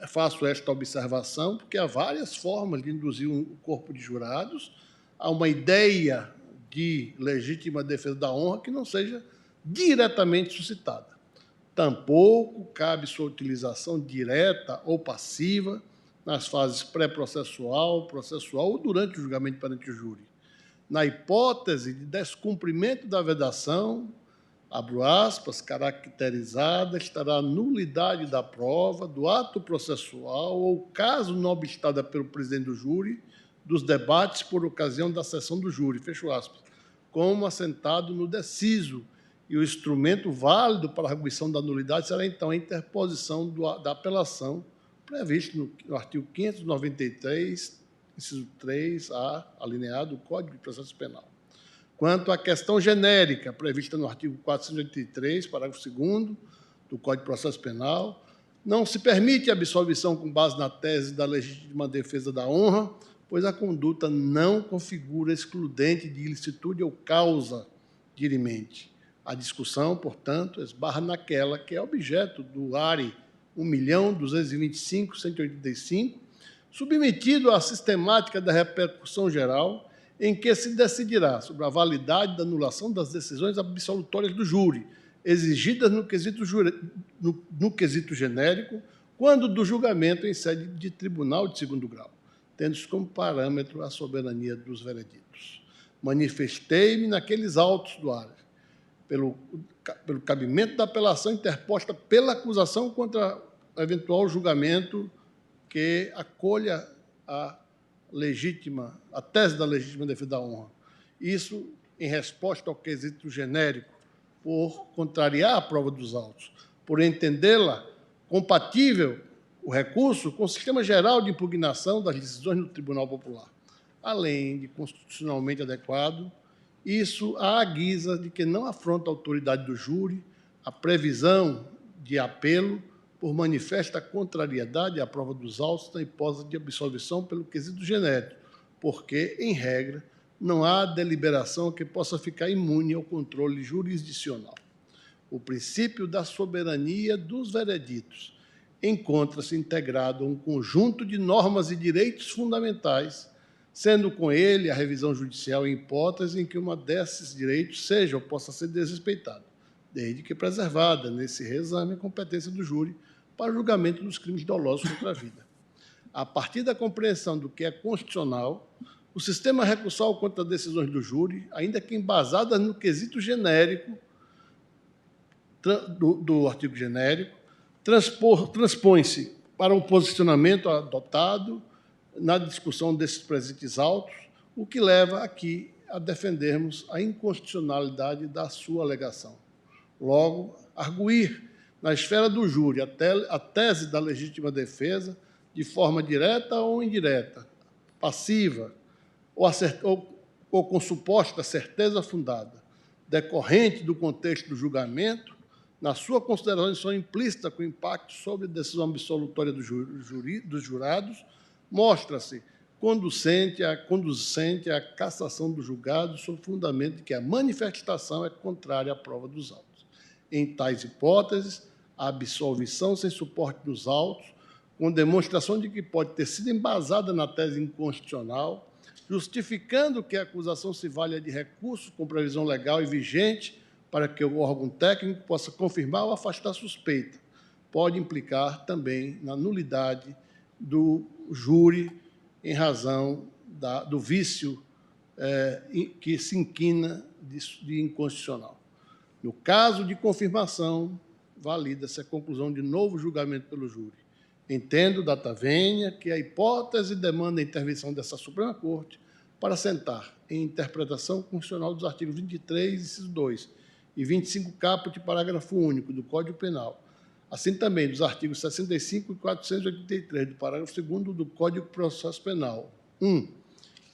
faço esta observação, porque há várias formas de induzir o corpo de jurados a uma ideia de legítima defesa da honra que não seja diretamente suscitada. Tampouco cabe sua utilização direta ou passiva nas fases pré-processual, processual ou durante o julgamento perante o júri. Na hipótese de descumprimento da vedação, abro aspas, caracterizada estará a nulidade da prova, do ato processual ou, caso não obstada pelo presidente do júri, dos debates por ocasião da sessão do júri, fecho aspas, como assentado no deciso, e o instrumento válido para a arguição da nulidade será, então, a interposição da apelação previsto no artigo 593, inciso 3A, alineado, do Código de Processo Penal. Quanto à questão genérica, prevista no artigo 483, parágrafo 2º, do Código de Processo Penal, não se permite a absolvição com base na tese da legítima defesa da honra, pois a conduta não configura excludente de ilicitude ou causa dirimente. A discussão, portanto, esbarra naquela que é objeto do ARE 1.225.185, submetido à sistemática da repercussão geral, em que se decidirá sobre a validade da anulação das decisões absolutórias do júri, exigidas no quesito genérico, quando do julgamento em sede de tribunal de segundo grau, tendo-se como parâmetro a soberania dos vereditos. Manifestei-me naqueles autos do ARE, pelo cabimento da apelação interposta pela acusação contra eventual julgamento que acolha a tese da legítima defesa da honra. Isso em resposta ao quesito genérico, por contrariar a prova dos autos, por entendê-la compatível, o recurso, com o sistema geral de impugnação das decisões do Tribunal Popular, além de constitucionalmente adequado, isso à guisa de que não afronta a autoridade do júri a previsão de apelo por manifesta contrariedade à prova dos autos na hipótese de absolvição pelo quesito genérico, porque, em regra, não há deliberação que possa ficar imune ao controle jurisdicional. O princípio da soberania dos vereditos encontra-se integrado a um conjunto de normas e direitos fundamentais, sendo com ele a revisão judicial em hipótese em que uma desses direitos seja ou possa ser desrespeitada, desde que preservada, nesse reexame, a competência do júri para o julgamento dos crimes dolosos contra a vida. A partir da compreensão do que é constitucional, o sistema recursal contra decisões do júri, ainda que embasadas no quesito genérico do artigo genérico, transpõe-se para um posicionamento adotado na discussão desses presentes autos, o que leva aqui a defendermos a inconstitucionalidade da sua alegação. Logo, arguir na esfera do júri a tese da legítima defesa de forma direta ou indireta, passiva ou com suposta certeza fundada, decorrente do contexto do julgamento, na sua consideração implícita com impacto sobre a decisão absolutória dos jurados, mostra-se conducente à cassação do julgado sob fundamento de que a manifestação é contrária à prova dos autos. Em tais hipóteses, a absolvição sem suporte dos autos, com demonstração de que pode ter sido embasada na tese inconstitucional, justificando que a acusação se valha de recursos com previsão legal e vigente para que o órgão técnico possa confirmar ou afastar a suspeita, pode implicar também na nulidade do júri em razão do vício que se inquina de inconstitucional. No caso de confirmação, valida-se a conclusão de novo julgamento pelo júri. Entendo, data vênia, que a hipótese demanda a intervenção dessa Suprema Corte para assentar em interpretação constitucional dos artigos 23, inciso 2, e 25 caput, parágrafo único do Código Penal, assim também dos artigos 65 e 483 do parágrafo 2º do Código de Processo Penal. 1.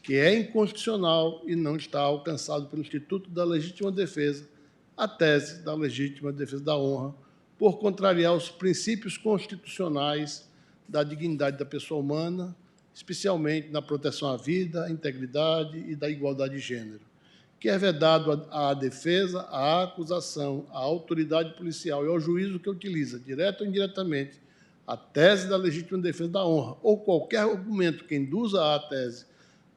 Que é inconstitucional e não está alcançado pelo Instituto da Legítima Defesa a tese da legítima defesa da honra, por contrariar os princípios constitucionais da dignidade da pessoa humana, especialmente na proteção à vida, à integridade e da igualdade de gênero, que é vedado à defesa, à acusação, à autoridade policial e ao juízo que utiliza, direto ou indiretamente, a tese da legítima defesa da honra ou qualquer argumento que induza à tese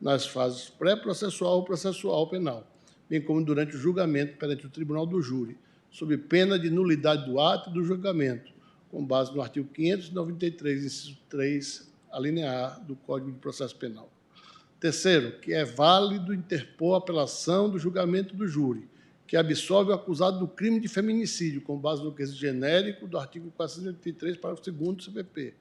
nas fases pré-processual ou processual penal, bem como durante o julgamento perante o tribunal do júri, sob pena de nulidade do ato e do julgamento, com base no artigo 593, inciso 3, a linha A do Código de Processo Penal. Terceiro, que é válido interpor apelação do julgamento do júri, que absolve o acusado do crime de feminicídio, com base no quesito genérico do artigo 483, parágrafo 2º do CPP,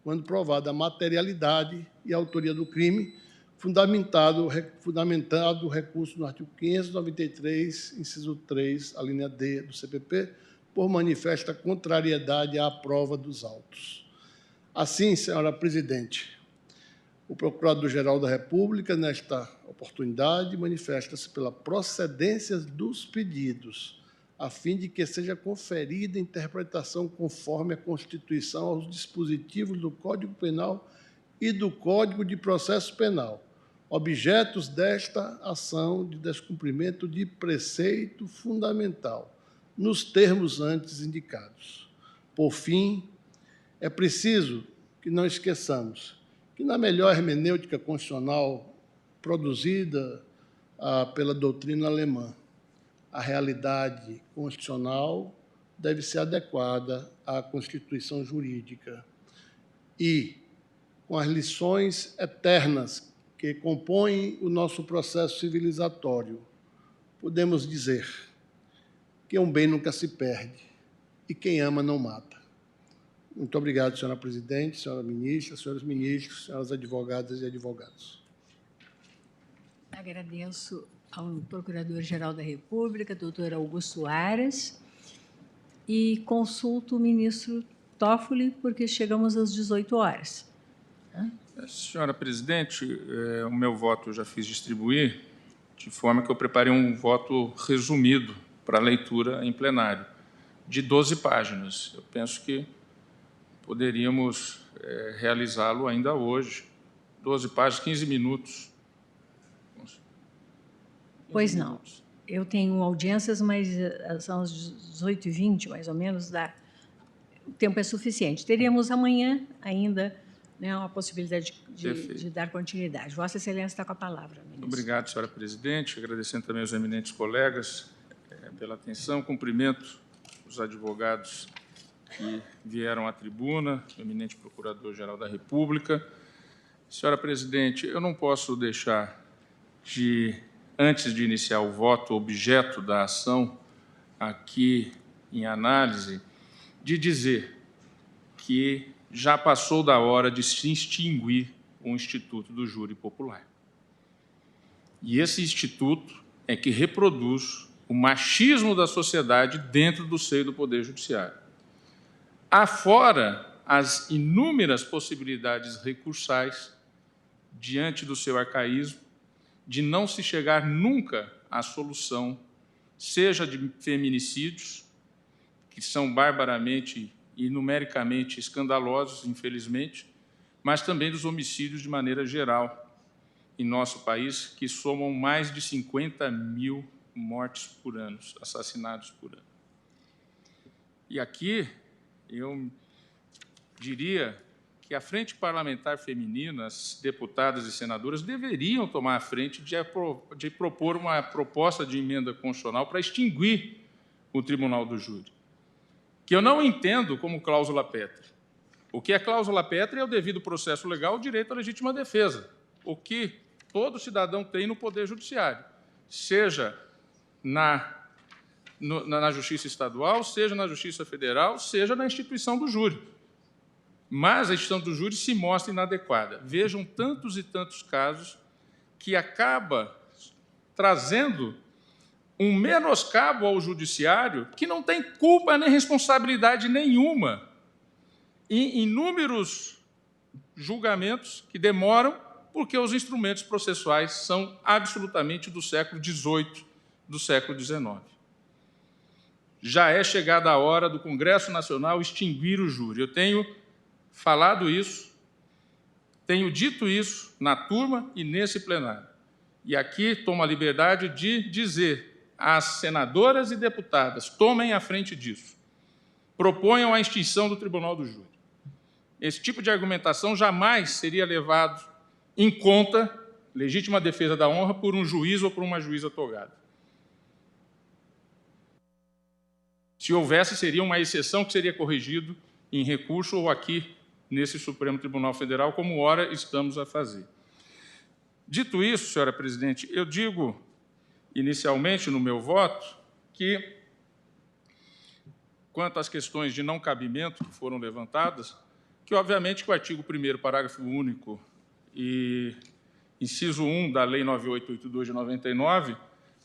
quando provada a materialidade e a autoria do crime, fundamentado o recurso no artigo 593, inciso 3, a linha D do CPP, por manifesta contrariedade à prova dos autos. Assim, senhora presidente, o Procurador-Geral da República, nesta oportunidade, manifesta-se pela procedência dos pedidos, a fim de que seja conferida interpretação conforme a Constituição aos dispositivos do Código Penal e do Código de Processo Penal, objetos desta ação de descumprimento de preceito fundamental, nos termos antes indicados. Por fim, é preciso que não esqueçamos que, na melhor hermenêutica constitucional produzida pela doutrina alemã, a realidade constitucional deve ser adequada à Constituição jurídica e, com as lições eternas que compõem o nosso processo civilizatório, podemos dizer que um bem nunca se perde e quem ama não mata. Muito obrigado, senhora presidente, senhora ministra, senhores ministros, senhoras advogadas e advogados. Agradeço ao Procurador-Geral da República, doutor Augusto Aras, e consulto o ministro Toffoli, porque chegamos às 18 horas. Senhora presidente, o meu voto eu já fiz distribuir, de forma que eu preparei um voto resumido para leitura em plenário, de 12 páginas. Eu penso que poderíamos realizá-lo ainda hoje. 12 páginas, 15 minutos. Pois não. Eu tenho audiências, mas são às 18h20, mais ou menos, o tempo é suficiente. Teríamos amanhã ainda, né, uma possibilidade de dar continuidade. Vossa Excelência está com a palavra, ministro. Obrigado, senhora presidente. Agradecendo também aos eminentes colegas pela atenção. Cumprimento os advogados que vieram à tribuna, o eminente Procurador-Geral da República. Senhora presidente, eu não posso deixar de, antes de iniciar o voto objeto da ação aqui em análise, de dizer que já passou da hora de se extinguir o Instituto do Júri Popular. E esse instituto é que reproduz o machismo da sociedade dentro do seio do Poder Judiciário. Afora as inúmeras possibilidades recursais, diante do seu arcaísmo, de não se chegar nunca à solução, seja de feminicídios, que são barbaramente e numericamente escandalosos, infelizmente, mas também dos homicídios de maneira geral em nosso país, que somam mais de 50 mil mortes por ano, assassinados por ano. E aqui eu diria que a Frente Parlamentar Feminina, as deputadas e senadoras, deveriam tomar a frente de propor uma proposta de emenda constitucional para extinguir o Tribunal do Júri, que eu não entendo como cláusula pétrea. O que é cláusula pétrea é o devido processo legal, o direito à legítima defesa, o que todo cidadão tem no Poder Judiciário, seja na Justiça Estadual, seja na Justiça Federal, seja na instituição do júri. Mas a instituição do júri se mostra inadequada. Vejam tantos e tantos casos que acaba trazendo um menoscabo ao judiciário que não tem culpa nem responsabilidade nenhuma em inúmeros julgamentos que demoram porque os instrumentos processuais são absolutamente do século XVIII, do século XIX. Já é chegada a hora do Congresso Nacional extinguir o júri. Eu tenho falado isso, tenho dito isso na turma e nesse plenário. E aqui tomo a liberdade de dizer às senadoras e deputadas, tomem a frente disso, proponham a extinção do Tribunal do Júri. Esse tipo de argumentação jamais seria levado em conta, legítima defesa da honra, por um juiz ou por uma juíza togada. Se houvesse, seria uma exceção que seria corrigido em recurso ou aqui nesse Supremo Tribunal Federal, como ora estamos a fazer. Dito isso, senhora presidente, eu digo inicialmente no meu voto que, quanto às questões de não cabimento que foram levantadas, que obviamente que o artigo 1º, parágrafo único e inciso 1 da Lei 9882 de 99,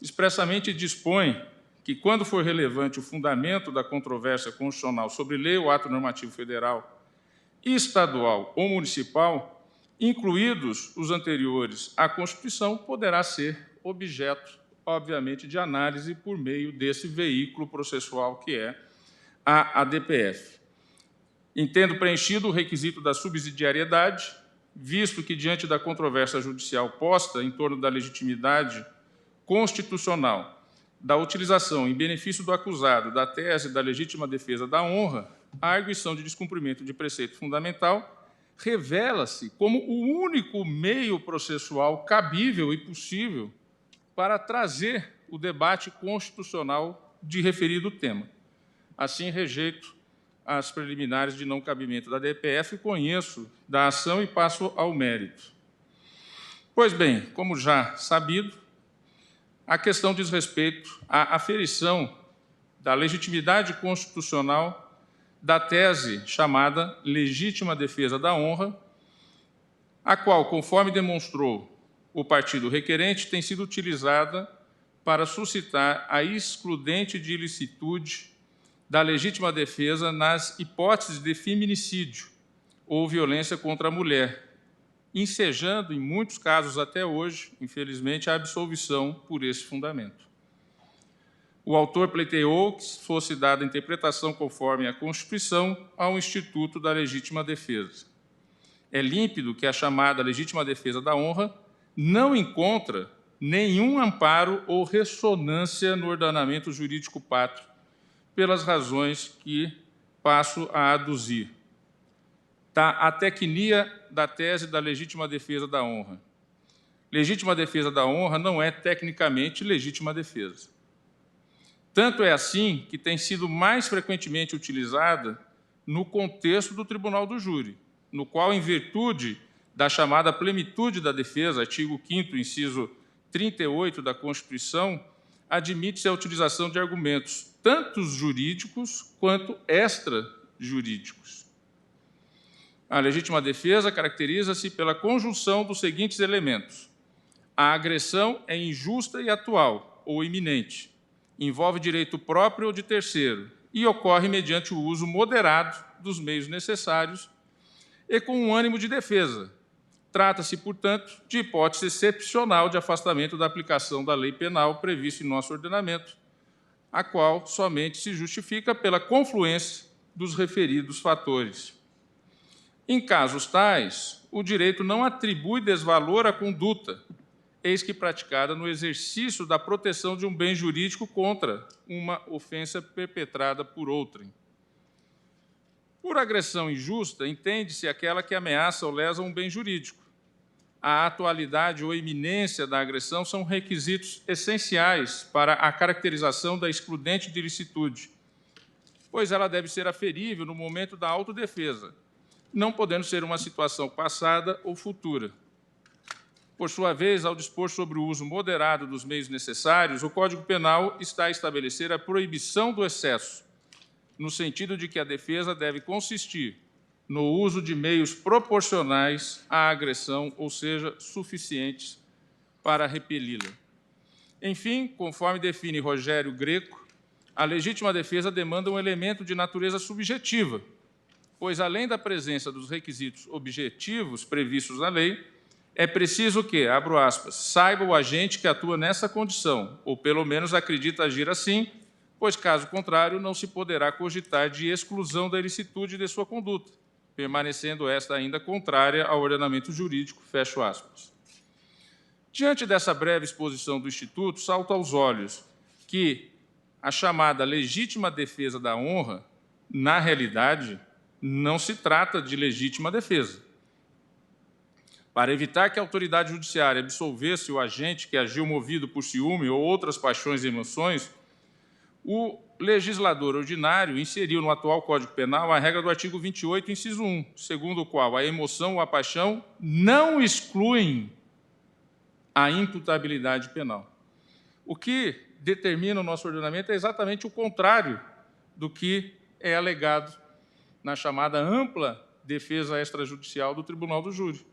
expressamente dispõe que, quando for relevante o fundamento da controvérsia constitucional sobre lei ou ato normativo federal, estadual ou municipal, incluídos os anteriores à Constituição, poderá ser objeto, obviamente, de análise por meio desse veículo processual que é a ADPF. Entendo preenchido o requisito da subsidiariedade, visto que, diante da controvérsia judicial posta em torno da legitimidade constitucional da utilização em benefício do acusado da tese da legítima defesa da honra, a arguição de descumprimento de preceito fundamental revela-se como o único meio processual cabível e possível para trazer o debate constitucional de referido tema. Assim, rejeito as preliminares de não cabimento da DPF, conheço da ação e passo ao mérito. Pois bem, como já sabido, a questão diz respeito à aferição da legitimidade constitucional da tese chamada legítima defesa da honra, a qual, conforme demonstrou o partido requerente, tem sido utilizada para suscitar a excludente de ilicitude da legítima defesa nas hipóteses de feminicídio ou violência contra a mulher, ensejando, em muitos casos até hoje, infelizmente, a absolvição por esse fundamento. O autor pleiteou que fosse dada a interpretação conforme a Constituição ao Instituto da Legítima Defesa. É límpido que a chamada legítima defesa da honra não encontra nenhum amparo ou ressonância no ordenamento jurídico pátrio, pelas razões que passo a aduzir. A tecnia da tese da legítima defesa da honra. Legítima defesa da honra não é, tecnicamente, legítima defesa. Tanto é assim que tem sido mais frequentemente utilizada no contexto do Tribunal do Júri, no qual, em virtude da chamada plenitude da defesa, artigo 5º, inciso 38 da Constituição, admite-se a utilização de argumentos tanto jurídicos quanto extrajurídicos. A legítima defesa caracteriza-se pela conjunção dos seguintes elementos: A agressão é injusta e atual ou iminente, envolve direito próprio ou de terceiro e ocorre mediante o uso moderado dos meios necessários e com um ânimo de defesa. Trata-se, portanto, de hipótese excepcional de afastamento da aplicação da lei penal prevista em nosso ordenamento, a qual somente se justifica pela confluência dos referidos fatores. Em casos tais, o direito não atribui desvalor à conduta, eis que praticada no exercício da proteção de um bem jurídico contra uma ofensa perpetrada por outrem. Por agressão injusta, entende-se aquela que ameaça ou lesa um bem jurídico. A atualidade ou iminência da agressão são requisitos essenciais para a caracterização da excludente de ilicitude, pois ela deve ser aferível no momento da autodefesa, não podendo ser uma situação passada ou futura. Por sua vez, ao dispor sobre o uso moderado dos meios necessários, o Código Penal está a estabelecer a proibição do excesso, no sentido de que a defesa deve consistir no uso de meios proporcionais à agressão, ou seja, suficientes para repeli-la. Enfim, conforme define Rogério Greco, a legítima defesa demanda um elemento de natureza subjetiva, pois, além da presença dos requisitos objetivos previstos na lei, é preciso que, abro aspas, saiba o agente que atua nessa condição, ou pelo menos acredita agir assim, pois, caso contrário, não se poderá cogitar de exclusão da ilicitude de sua conduta, permanecendo esta ainda contrária ao ordenamento jurídico, fecho aspas. Diante dessa breve exposição do Instituto, salta aos olhos que a chamada legítima defesa da honra, na realidade, não se trata de legítima defesa. Para evitar que a autoridade judiciária absolvesse o agente que agiu movido por ciúme ou outras paixões e emoções, o legislador ordinário inseriu no atual Código Penal a regra do artigo 28, inciso 1, segundo o qual a emoção ou a paixão não excluem a imputabilidade penal. O que determina o nosso ordenamento é exatamente o contrário do que é alegado na chamada ampla defesa extrajudicial do Tribunal do Júri.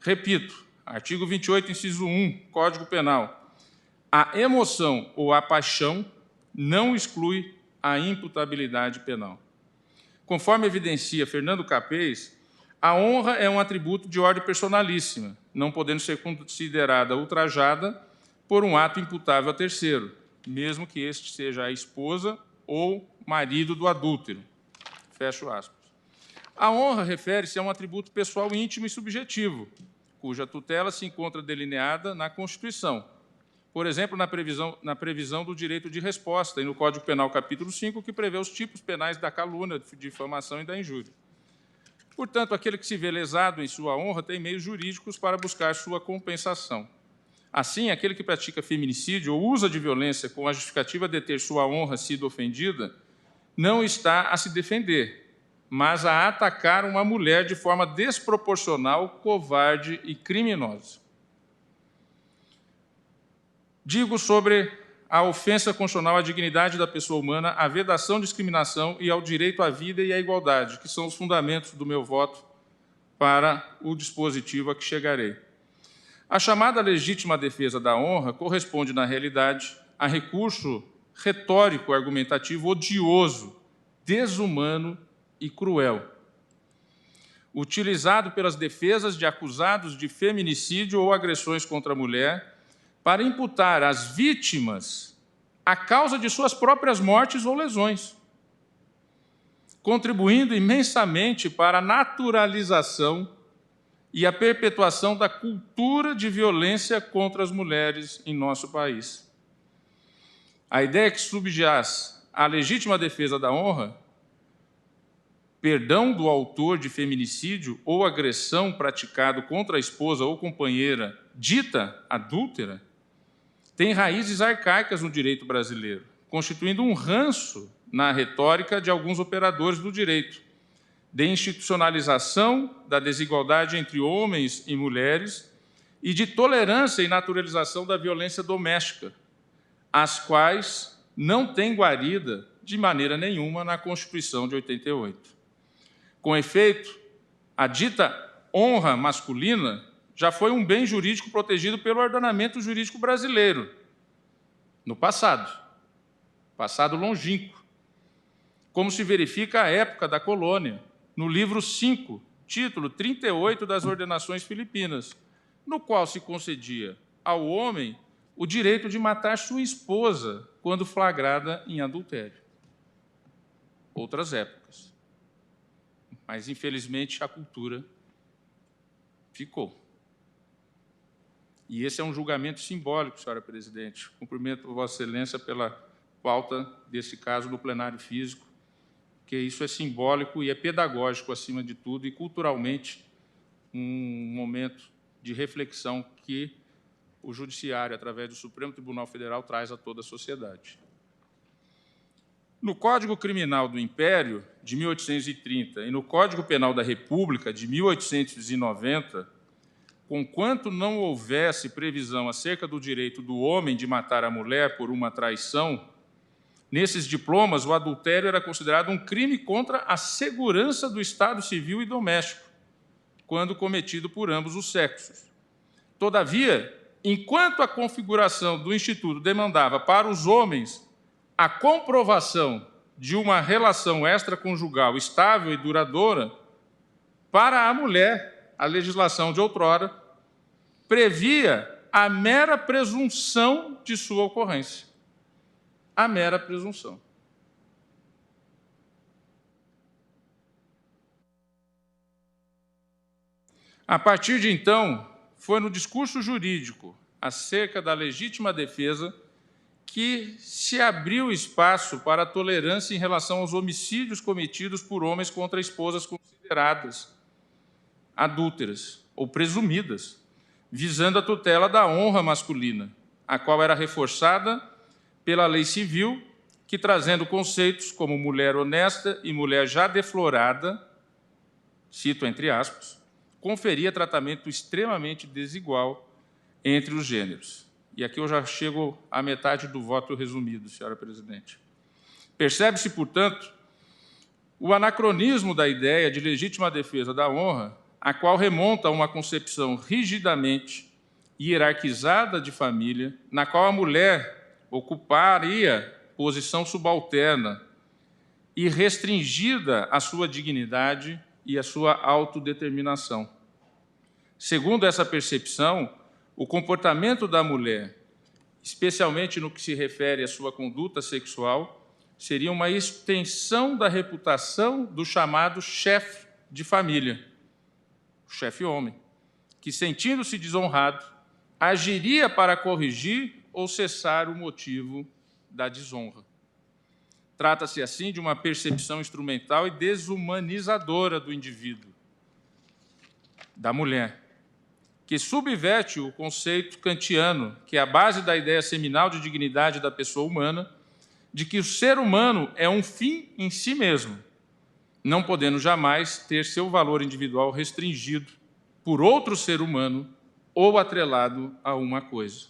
Repito, artigo 28, inciso 1, Código Penal. A emoção ou a paixão não exclui a imputabilidade penal. Conforme evidencia Fernando Capês, a honra é um atributo de ordem personalíssima, não podendo ser considerada ultrajada por um ato imputável a terceiro, mesmo que este seja a esposa ou marido do adúltero. Fecho aspas. A honra refere-se a um atributo pessoal íntimo e subjetivo, cuja tutela se encontra delineada na Constituição. Por exemplo, na previsão do direito de resposta, e no Código Penal, capítulo 5, que prevê os tipos penais da calúnia, da difamação e da injúria. Portanto, aquele que se vê lesado em sua honra tem meios jurídicos para buscar sua compensação. Assim, aquele que pratica feminicídio ou usa de violência com a justificativa de ter sua honra sido ofendida, não está a se defender, mas a atacar uma mulher de forma desproporcional, covarde e criminosa. Digo sobre a ofensa constitucional à dignidade da pessoa humana, à vedação, discriminação e ao direito à vida e à igualdade, que são os fundamentos do meu voto para o dispositivo a que chegarei. A chamada legítima defesa da honra corresponde, na realidade, a recurso retórico argumentativo odioso, desumano e cruel, utilizado pelas defesas de acusados de feminicídio ou agressões contra a mulher para imputar às vítimas a causa de suas próprias mortes ou lesões, contribuindo imensamente para a naturalização e a perpetuação da cultura de violência contra as mulheres em nosso país. A ideia que subjaz à legítima defesa da honra, perdão do autor de feminicídio ou agressão praticado contra a esposa ou companheira dita adúltera, tem raízes arcaicas no direito brasileiro, constituindo um ranço na retórica de alguns operadores do direito, de institucionalização da desigualdade entre homens e mulheres e de tolerância e naturalização da violência doméstica, as quais não têm guarida de maneira nenhuma na Constituição de 88. Com efeito, a dita honra masculina já foi um bem jurídico protegido pelo ordenamento jurídico brasileiro, no passado longínquo, como se verifica à época da colônia, no livro 5, título 38 das Ordenações Filipinas, no qual se concedia ao homem o direito de matar sua esposa quando flagrada em adultério. Outras épocas. Mas, infelizmente, a cultura ficou. E esse é um julgamento simbólico, senhora presidente. Cumprimento Vossa Excelência pela pauta desse caso do plenário físico, que isso é simbólico e é pedagógico, acima de tudo, e culturalmente um momento de reflexão que o Judiciário, através do Supremo Tribunal Federal, traz a toda a sociedade. No Código Criminal do Império, de 1830, e no Código Penal da República, de 1890, conquanto não houvesse previsão acerca do direito do homem de matar a mulher por uma traição, nesses diplomas o adultério era considerado um crime contra a segurança do Estado civil e doméstico, quando cometido por ambos os sexos. Todavia, enquanto a configuração do Instituto demandava para os homens a comprovação de uma relação extraconjugal estável e duradoura, para a mulher, a legislação de outrora previa a mera presunção de sua ocorrência. A mera presunção. A partir de então, foi no discurso jurídico acerca da legítima defesa que se abriu espaço para a tolerância em relação aos homicídios cometidos por homens contra esposas consideradas adúlteras ou presumidas, visando a tutela da honra masculina, a qual era reforçada pela lei civil, que, trazendo conceitos como mulher honesta e mulher já deflorada, cito entre aspas, conferia tratamento extremamente desigual entre os gêneros. E aqui eu já chego à metade do voto resumido, senhora presidente. Percebe-se, portanto, o anacronismo da ideia de legítima defesa da honra, a qual remonta a uma concepção rigidamente hierarquizada de família, na qual a mulher ocuparia posição subalterna e restringida a sua dignidade e a sua autodeterminação. Segundo essa percepção, o comportamento da mulher, especialmente no que se refere à sua conduta sexual, seria uma extensão da reputação do chamado chefe de família, o chefe homem, que, sentindo-se desonrado, agiria para corrigir ou cessar o motivo da desonra. Trata-se, assim, de uma percepção instrumental e desumanizadora do indivíduo, da mulher, que subverte o conceito kantiano, que é a base da ideia seminal de dignidade da pessoa humana, de que o ser humano é um fim em si mesmo, não podendo jamais ter seu valor individual restringido por outro ser humano ou atrelado a uma coisa.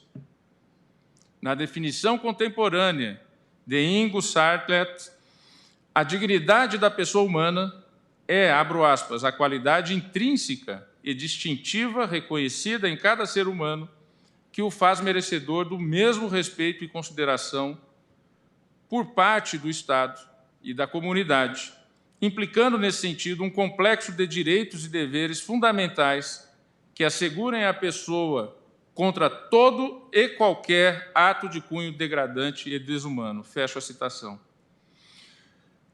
Na definição contemporânea de Ingo Sartlet, a dignidade da pessoa humana é, abro aspas, a qualidade intrínseca e distintiva reconhecida em cada ser humano que o faz merecedor do mesmo respeito e consideração por parte do Estado e da comunidade, implicando, nesse sentido, um complexo de direitos e deveres fundamentais que assegurem à pessoa contra todo e qualquer ato de cunho degradante e desumano. Fecho a citação.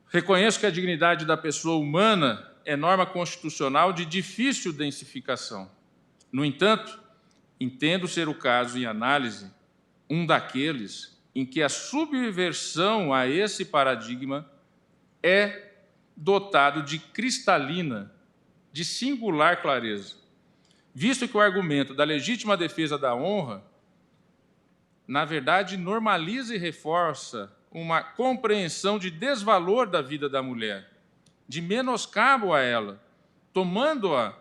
Reconheço que a dignidade da pessoa humana é norma constitucional de difícil densificação. No entanto, entendo ser o caso em análise um daqueles em que a subversão a esse paradigma é dotado de cristalina, de singular clareza, visto que o argumento da legítima defesa da honra, na verdade, normaliza e reforça uma compreensão de desvalor da vida da mulher, de menoscabo a ela, tomando-a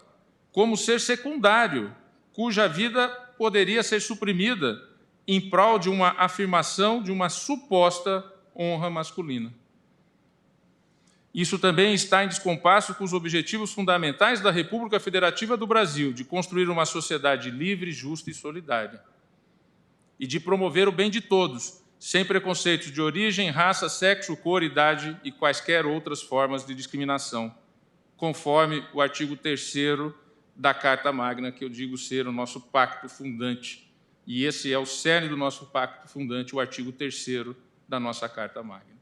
como ser secundário, cuja vida poderia ser suprimida em prol de uma afirmação de uma suposta honra masculina. Isso também está em descompasso com os objetivos fundamentais da República Federativa do Brasil, de construir uma sociedade livre, justa e solidária, e de promover o bem de todos, sem preconceitos de origem, raça, sexo, cor, idade e quaisquer outras formas de discriminação, conforme o artigo 3º da Carta Magna, que eu digo ser o nosso pacto fundante. E esse é o cerne do nosso pacto fundante, o artigo 3º da nossa Carta Magna.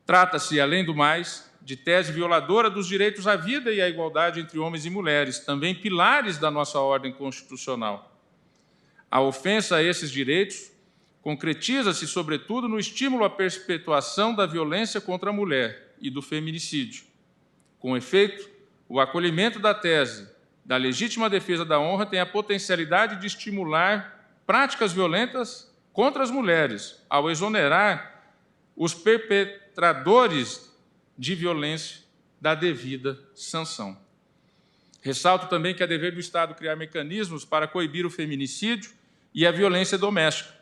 Trata-se, além do mais, de tese violadora dos direitos à vida e à igualdade entre homens e mulheres, também pilares da nossa ordem constitucional. A ofensa a esses direitos concretiza-se, sobretudo, no estímulo à perpetuação da violência contra a mulher e do feminicídio. Com efeito, o acolhimento da tese da legítima defesa da honra tem a potencialidade de estimular práticas violentas contra as mulheres, ao exonerar os perpetradores de violência da devida sanção. Ressalto também que é dever do Estado criar mecanismos para coibir o feminicídio e a violência doméstica,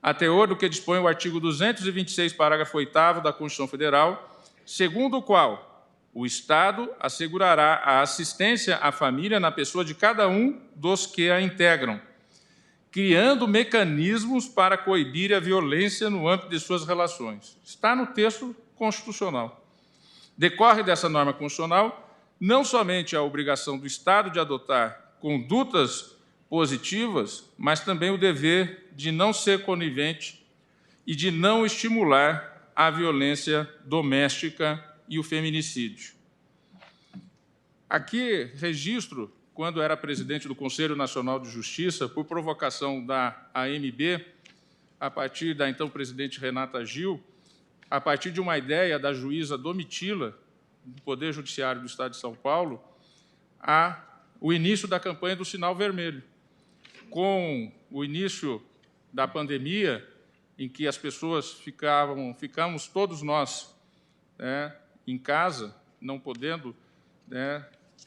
a teor do que dispõe o artigo 226, parágrafo 8º da Constituição Federal, segundo o qual o Estado assegurará a assistência à família na pessoa de cada um dos que a integram, criando mecanismos para coibir a violência no âmbito de suas relações. Está no texto constitucional. Decorre dessa norma constitucional não somente a obrigação do Estado de adotar condutas positivas, mas também o dever de não ser conivente e de não estimular a violência doméstica e o feminicídio. Aqui registro, quando era presidente do Conselho Nacional de Justiça, por provocação da AMB, a partir da então presidente Renata Gil, a partir de uma ideia da juíza Domitila, do Poder Judiciário do Estado de São Paulo, o início da campanha do Sinal Vermelho. Com o início da pandemia, em que as pessoas ficamos todos nós em casa, não podendo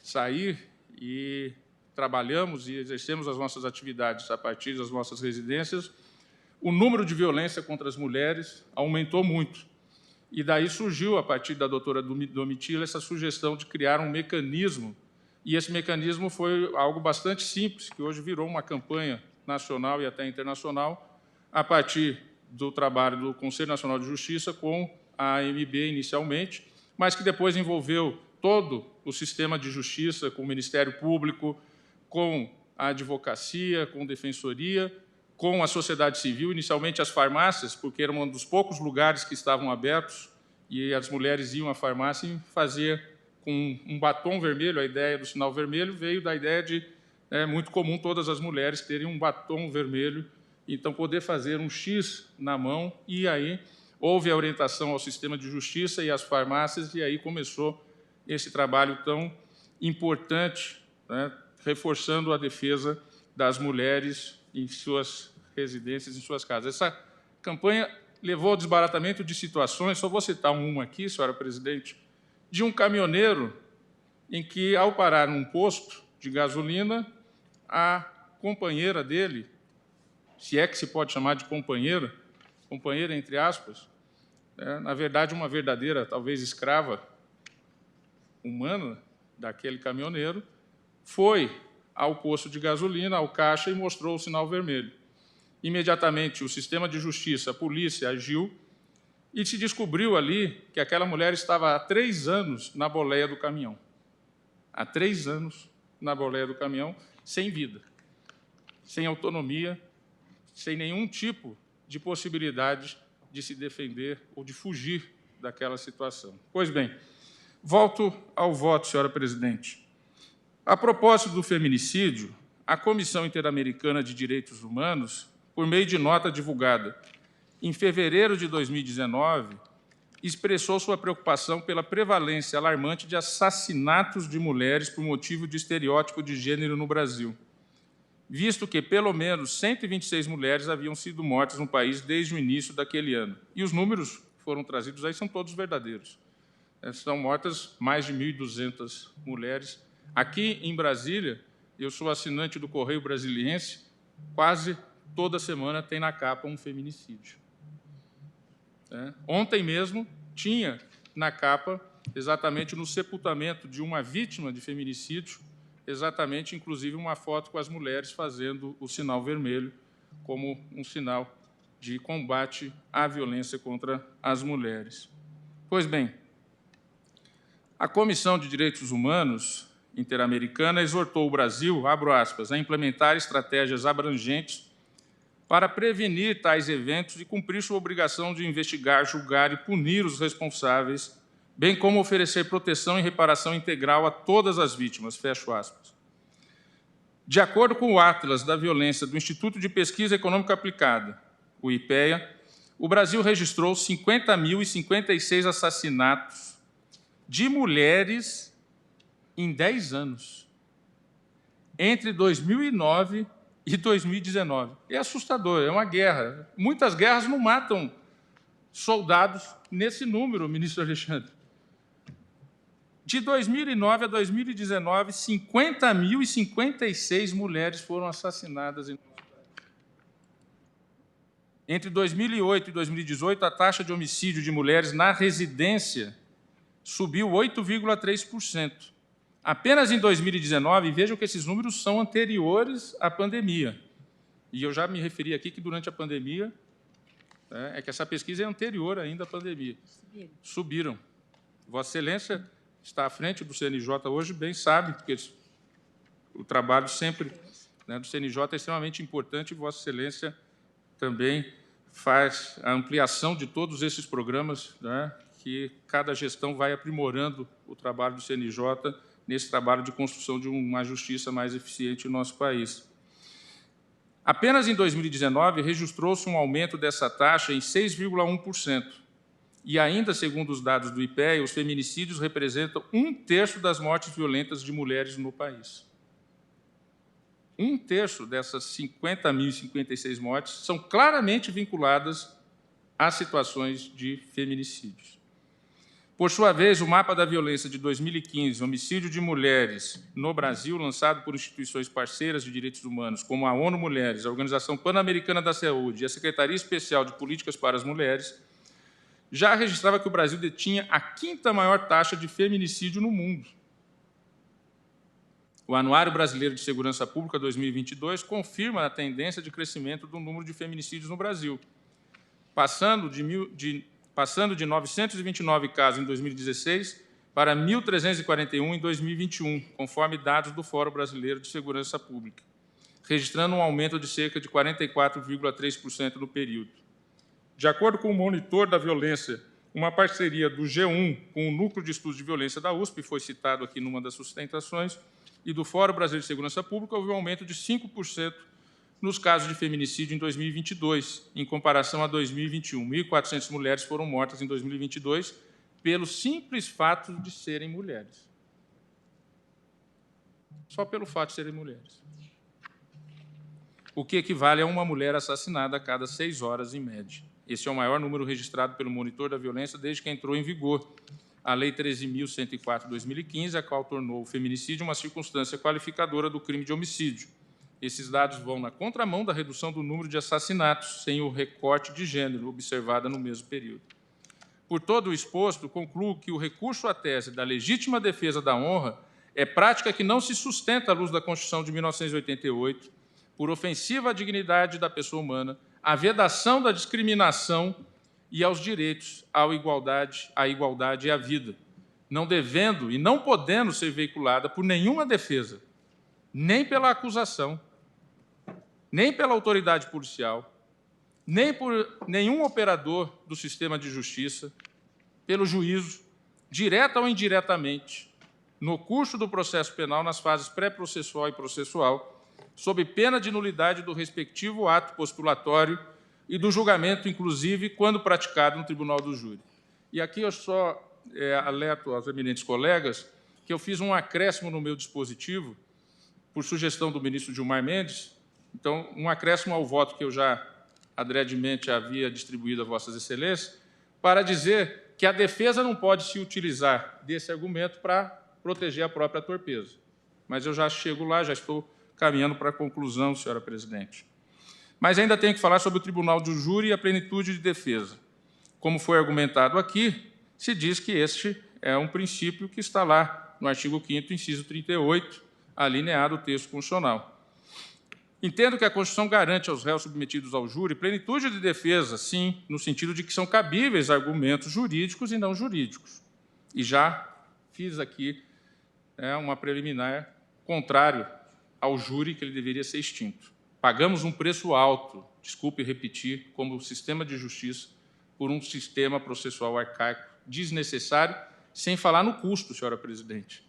sair, e trabalhamos e exercemos as nossas atividades a partir das nossas residências, o número de violência contra as mulheres aumentou muito. E daí surgiu, a partir da doutora Domitila, essa sugestão de criar um mecanismo, e esse mecanismo foi algo bastante simples, que hoje virou uma campanha nacional e até internacional, a partir do trabalho do Conselho Nacional de Justiça com a AMB inicialmente, mas que depois envolveu todo o sistema de justiça, com o Ministério Público, com a advocacia, com a defensoria, com a sociedade civil, inicialmente as farmácias, porque era um dos poucos lugares que estavam abertos, e as mulheres iam à farmácia e faziam com um batom vermelho. A ideia do sinal vermelho veio da ideia de muito comum todas as mulheres terem um batom vermelho, então poder fazer um X na mão, e aí houve a orientação ao sistema de justiça e às farmácias, e aí começou esse trabalho tão importante, reforçando a defesa das mulheres em suas residências, em suas casas. Essa campanha levou ao desbaratamento de situações, só vou citar uma aqui, senhora presidente, de um caminhoneiro em que, ao parar num posto de gasolina, a companheira dele, se é que se pode chamar de companheira entre aspas, na verdade, uma verdadeira, talvez escrava humana daquele caminhoneiro, foi ao posto de gasolina, ao caixa, e mostrou o sinal vermelho. Imediatamente, o sistema de justiça, a polícia, agiu, e se descobriu ali que aquela mulher estava há 3 anos na boleia do caminhão. Há 3 anos na boleia do caminhão, sem vida, sem autonomia, sem nenhum tipo de possibilidade de se defender ou de fugir daquela situação. Pois bem, volto ao voto, senhora presidente. A propósito do feminicídio, a Comissão Interamericana de Direitos Humanos, por meio de nota divulgada em fevereiro de 2019, expressou sua preocupação pela prevalência alarmante de assassinatos de mulheres por motivo de estereótipo de gênero no Brasil, visto que pelo menos 126 mulheres haviam sido mortas no país desde o início daquele ano. E os números foram trazidos aí são todos verdadeiros. São mortas mais de 1.200 mulheres. Aqui em Brasília, eu sou assinante do Correio Brasiliense, quase toda semana tem na capa um feminicídio. Ontem mesmo tinha na capa, exatamente no sepultamento de uma vítima de feminicídio, exatamente, inclusive, uma foto com as mulheres fazendo o sinal vermelho como um sinal de combate à violência contra as mulheres. Pois bem, a Comissão de Direitos Humanos Interamericana exortou o Brasil, abro aspas, a implementar estratégias abrangentes para prevenir tais eventos e cumprir sua obrigação de investigar, julgar e punir os responsáveis, bem como oferecer proteção e reparação integral a todas as vítimas, fecho aspas. De acordo com o Atlas da Violência do Instituto de Pesquisa Econômica Aplicada, o IPEA, o Brasil registrou 50.056 assassinatos de mulheres em 10 anos, entre 2009 e 2019. É assustador, é uma guerra. Muitas guerras não matam soldados nesse número, ministro Alexandre. De 2009 a 2019, 50.056 mulheres foram assassinadas. Entre 2008 e 2018, a taxa de homicídio de mulheres na residência subiu 8,3%. Apenas em 2019, vejam que esses números são anteriores à pandemia. E eu já me referi aqui que, durante a pandemia, é que essa pesquisa é anterior ainda à pandemia. Subiram. Vossa Excelência está à frente do CNJ hoje, bem sabe, porque o trabalho sempre do CNJ é extremamente importante e Vossa Excelência também faz a ampliação de todos esses programas, que cada gestão vai aprimorando o trabalho do CNJ nesse trabalho de construção de uma justiça mais eficiente no nosso país. Apenas em 2019, registrou-se um aumento dessa taxa em 6,1%. E ainda, segundo os dados do IPEA, os feminicídios representam 1/3 das mortes violentas de mulheres no país. 1/3 dessas 50.056 mortes são claramente vinculadas a situações de feminicídios. Por sua vez, o Mapa da Violência de 2015, Homicídio de Mulheres no Brasil, lançado por instituições parceiras de direitos humanos, como a ONU Mulheres, a Organização Pan-Americana da Saúde e a Secretaria Especial de Políticas para as Mulheres, já registrava que o Brasil detinha a 5ª maior taxa de feminicídio no mundo. O Anuário Brasileiro de Segurança Pública 2022 confirma a tendência de crescimento do número de feminicídios no Brasil, passando de 929 casos em 2016 para 1.341 em 2021, conforme dados do Fórum Brasileiro de Segurança Pública, registrando um aumento de cerca de 44,3% no período. De acordo com o Monitor da Violência, uma parceria do G1 com o Núcleo de Estudos de Violência da USP, foi citado aqui numa das sustentações, e do Fórum Brasileiro de Segurança Pública, houve um aumento de 5% nos casos de feminicídio em 2022, em comparação a 2021. 1.400 mulheres foram mortas em 2022 pelo simples fato de serem mulheres. Só pelo fato de serem mulheres. O que equivale a uma mulher assassinada a cada 6 horas, em média. Esse é o maior número registrado pelo Monitor da Violência desde que entrou em vigor a Lei 13.104 de 2015, a qual tornou o feminicídio uma circunstância qualificadora do crime de homicídio. Esses dados vão na contramão da redução do número de assassinatos sem o recorte de gênero observada no mesmo período. Por todo o exposto, concluo que o recurso à tese da legítima defesa da honra é prática que não se sustenta à luz da Constituição de 1988, por ofensiva à dignidade da pessoa humana, à vedação da discriminação e aos direitos à igualdade e à vida, não devendo e não podendo ser veiculada por nenhuma defesa, nem pela acusação, nem pela autoridade policial, nem por nenhum operador do sistema de justiça, pelo juízo, direta ou indiretamente, no curso do processo penal, nas fases pré-processual e processual, sob pena de nulidade do respectivo ato postulatório e do julgamento, inclusive, quando praticado no tribunal do júri. E aqui eu só alerto aos eminentes colegas que eu fiz um acréscimo no meu dispositivo, por sugestão do ministro Gilmar Mendes, então, um acréscimo ao voto que eu já adredemente havia distribuído a Vossas Excelências, para dizer que a defesa não pode se utilizar desse argumento para proteger a própria torpeza. Mas eu já chego lá, já estou caminhando para a conclusão, senhora presidente. Mas ainda tenho que falar sobre o Tribunal do Júri e a plenitude de defesa. Como foi argumentado aqui, se diz que este é um princípio que está lá no artigo 5º, inciso 38, alineado ao texto constitucional. Entendo que a Constituição garante aos réus submetidos ao júri plenitude de defesa, sim, no sentido de que são cabíveis argumentos jurídicos e não jurídicos. E já fiz aqui uma preliminar contrário ao júri, que ele deveria ser extinto. Pagamos um preço alto, desculpe repetir, como sistema de justiça, por um sistema processual arcaico, desnecessário, sem falar no custo, senhora presidente,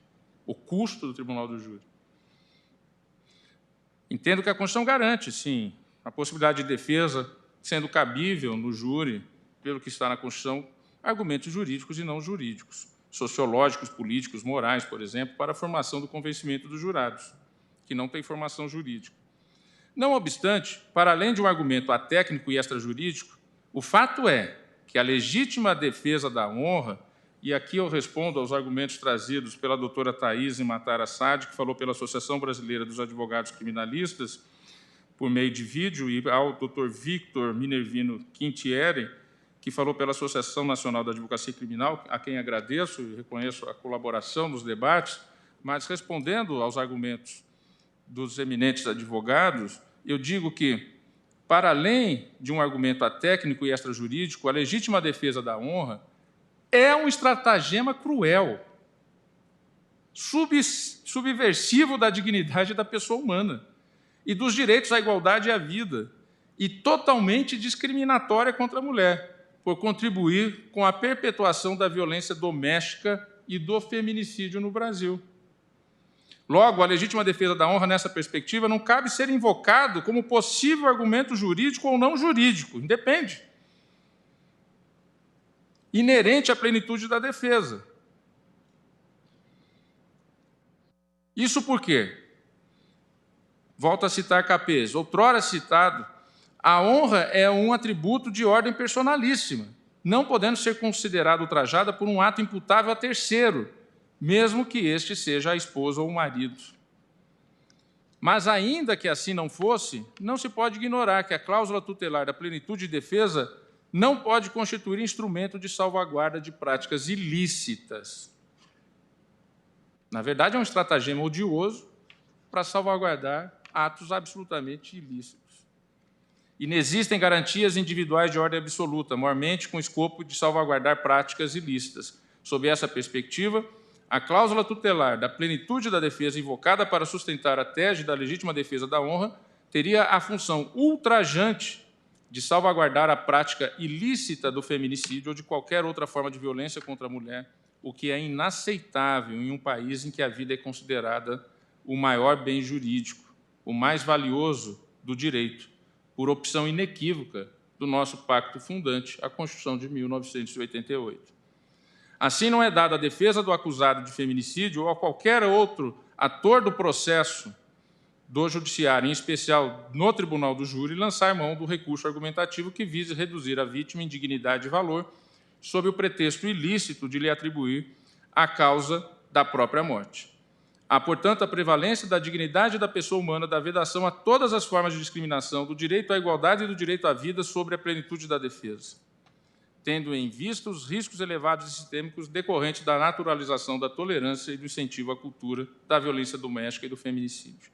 o custo do Tribunal do Júri. Entendo que a Constituição garante, sim, a possibilidade de defesa, sendo cabível no júri, pelo que está na Constituição, argumentos jurídicos e não jurídicos, sociológicos, políticos, morais, por exemplo, para a formação do convencimento dos jurados, que não tem formação jurídica. Não obstante, para além de um argumento atécnico e extrajurídico, o fato é que a legítima defesa da honra, e aqui eu respondo aos argumentos trazidos pela doutora Thaís Matara Sade, que falou pela Associação Brasileira dos Advogados Criminalistas, por meio de vídeo, e ao doutor Victor Minervino Quintieri, que falou pela Associação Nacional da Advocacia Criminal, a quem agradeço e reconheço a colaboração nos debates, mas respondendo aos argumentos dos eminentes advogados, eu digo que, para além de um argumento atécnico e extrajurídico, a legítima defesa da honra é um estratagema cruel, subversivo da dignidade da pessoa humana e dos direitos à igualdade e à vida, e totalmente discriminatória contra a mulher, por contribuir com a perpetuação da violência doméstica e do feminicídio no Brasil. Logo, a legítima defesa da honra, nessa perspectiva, não cabe ser invocado como possível argumento jurídico ou não jurídico, independe. Inerente à plenitude da defesa. Isso por quê? Volto a citar Capês. Outrora citado, a honra é um atributo de ordem personalíssima, não podendo ser considerada ultrajada por um ato imputável a terceiro, mesmo que este seja a esposa ou o marido. Mas, ainda que assim não fosse, não se pode ignorar que a cláusula tutelar da plenitude de defesa não pode constituir instrumento de salvaguarda de práticas ilícitas. Na verdade, é um estratagema odioso para salvaguardar atos absolutamente ilícitos. Inexistem garantias individuais de ordem absoluta, mormente com escopo de salvaguardar práticas ilícitas. Sob essa perspectiva, a cláusula tutelar da plenitude da defesa invocada para sustentar a tese da legítima defesa da honra teria a função ultrajante de salvaguardar a prática ilícita do feminicídio ou de qualquer outra forma de violência contra a mulher, o que é inaceitável em um país em que a vida é considerada o maior bem jurídico, o mais valioso do direito, por opção inequívoca do nosso pacto fundante, a Constituição de 1988. Assim, não é dada a defesa do acusado de feminicídio ou a qualquer outro ator do processo do Judiciário, em especial no Tribunal do Júri, lançar mão do recurso argumentativo que vise reduzir a vítima em dignidade e valor, sob o pretexto ilícito de lhe atribuir a causa da própria morte. Há, portanto, a prevalência da dignidade da pessoa humana, da vedação a todas as formas de discriminação, do direito à igualdade e do direito à vida sobre a plenitude da defesa, tendo em vista os riscos elevados e sistêmicos decorrentes da naturalização da tolerância e do incentivo à cultura da violência doméstica e do feminicídio.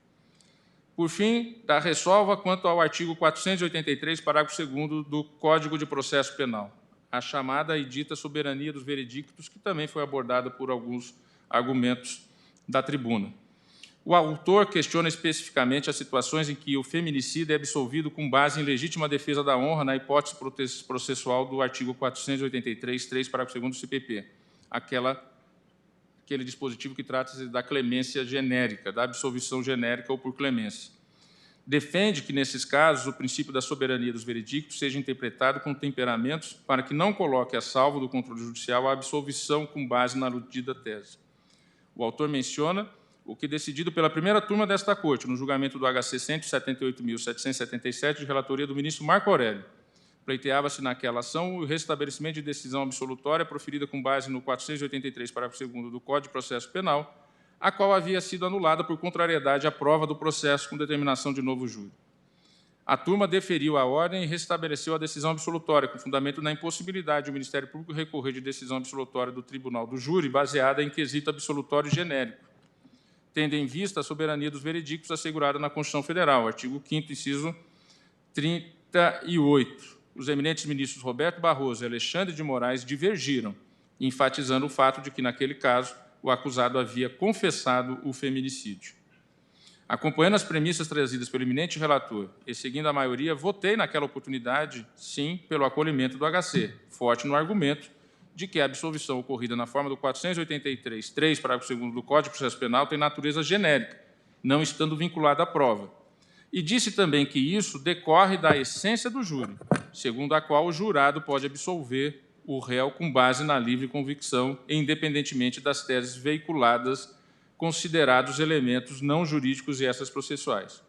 Por fim, da ressalva quanto ao artigo 483, parágrafo 2º do Código de Processo Penal, a chamada e dita soberania dos veredictos, que também foi abordada por alguns argumentos da tribuna. O autor questiona especificamente as situações em que o feminicídio é absolvido com base em legítima defesa da honra na hipótese processual do artigo 483, 3, parágrafo 2º do CPP, aquele dispositivo que trata da clemência genérica, da absolvição genérica ou por clemência. Defende que, nesses casos, o princípio da soberania dos veredictos seja interpretado com temperamentos para que não coloque a salvo do controle judicial a absolvição com base na aludida tese. O autor menciona o que, decidido pela primeira turma desta Corte, no julgamento do HC 178.777, de relatoria do ministro Marco Aurélio, pleiteava-se naquela ação o restabelecimento de decisão absolutória proferida com base no 483, parágrafo 2º do Código de Processo Penal, a qual havia sido anulada por contrariedade à prova do processo com determinação de novo júri. a turma deferiu a ordem e restabeleceu a decisão absolutória, com fundamento na impossibilidade do Ministério Público recorrer de decisão absolutória do Tribunal do Júri, baseada em quesito absolutório genérico, tendo em vista a soberania dos veredictos assegurada na Constituição Federal, artigo 5º, inciso 38. Os eminentes ministros Roberto Barroso e Alexandre de Moraes divergiram, enfatizando o fato de que, naquele caso, o acusado havia confessado o feminicídio. Acompanhando as premissas trazidas pelo eminente relator e seguindo a maioria, votei naquela oportunidade, sim, pelo acolhimento do HC, forte no argumento de que a absolvição ocorrida na forma do 483.3, parágrafo 2º do Código de Processo Penal tem natureza genérica, não estando vinculada à prova. E disse também que isso decorre da essência do júri, segundo a qual o jurado pode absolver o réu com base na livre convicção, independentemente das teses veiculadas, considerados elementos não jurídicos e extraprocessuais.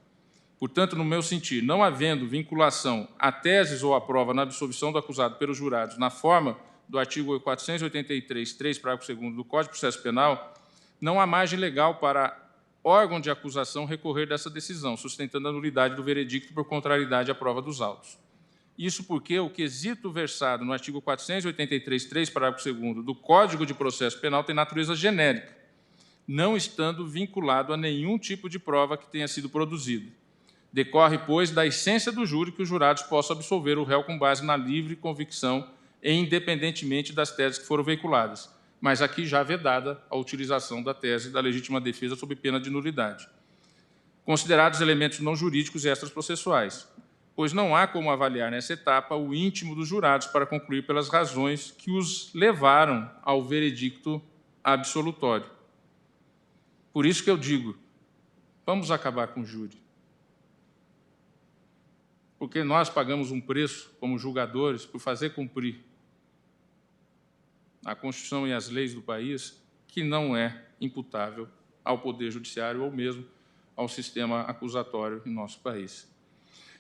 Portanto, no meu sentir, não havendo vinculação a teses ou a prova na absolvição do acusado pelos jurados na forma do artigo 483.3, parágrafo 2º do Código de Processo Penal, não há margem legal para órgão de acusação recorrer dessa decisão, sustentando a nulidade do veredicto por contrariedade à prova dos autos. Isso porque o quesito versado no artigo 483.3, parágrafo 2º do Código de Processo Penal tem natureza genérica, não estando vinculado a nenhum tipo de prova que tenha sido produzido. Decorre, pois, da essência do júri que os jurados possam absolver o réu com base na livre convicção e independentemente das teses que foram veiculadas, mas aqui já vedada a utilização da tese da legítima defesa sob pena de nulidade. Considerados elementos não jurídicos e extraprocessuais, pois não há como avaliar nessa etapa o íntimo dos jurados para concluir pelas razões que os levaram ao veredicto absolutório. Por isso que eu digo, vamos acabar com o júri. Porque nós pagamos um preço, como julgadores, por fazer cumprir a Constituição e as leis do país, que não é imputável ao Poder Judiciário ou mesmo ao sistema acusatório em nosso país.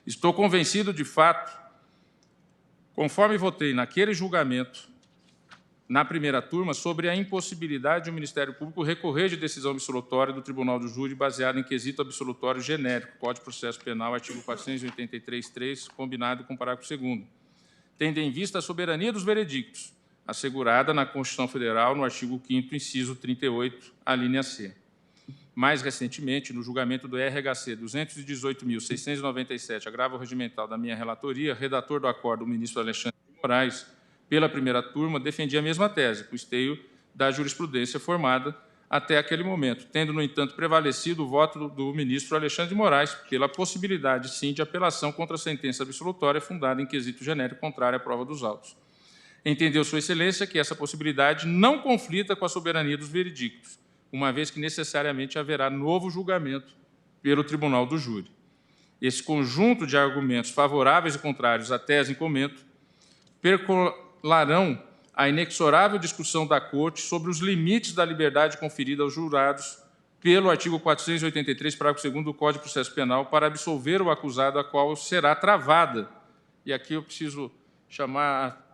Estou convencido, de fato, conforme votei naquele julgamento, na primeira turma, sobre a impossibilidade do Ministério Público recorrer de decisão absolutória do Tribunal do Júri baseada em quesito absolutório genérico, Código de Processo Penal, artigo 483.3, combinado com o parágrafo 2º, tendo em vista a soberania dos veredictos, assegurada na Constituição Federal, no artigo 5º, inciso 38, a linha C. Mais recentemente, no julgamento do RHC 218.697, agravo regimental da minha relatoria, redator do acordo, o ministro Alexandre de Moraes, pela primeira turma, defendia a mesma tese, com esteio da jurisprudência formada até aquele momento, tendo, no entanto, prevalecido o voto do ministro Alexandre de Moraes pela possibilidade, sim, de apelação contra a sentença absolutória fundada em quesito genérico contrário à prova dos autos. Entendeu Sua Excelência que essa possibilidade não conflita com a soberania dos veredictos, uma vez que necessariamente haverá novo julgamento pelo Tribunal do Júri. Esse conjunto de argumentos favoráveis e contrários à tese em comento percolarão a inexorável discussão da Corte sobre os limites da liberdade conferida aos jurados pelo artigo 483, parágrafo 2º do Código de Processo Penal, para absolver o acusado, a qual será travada. E aqui eu preciso chamar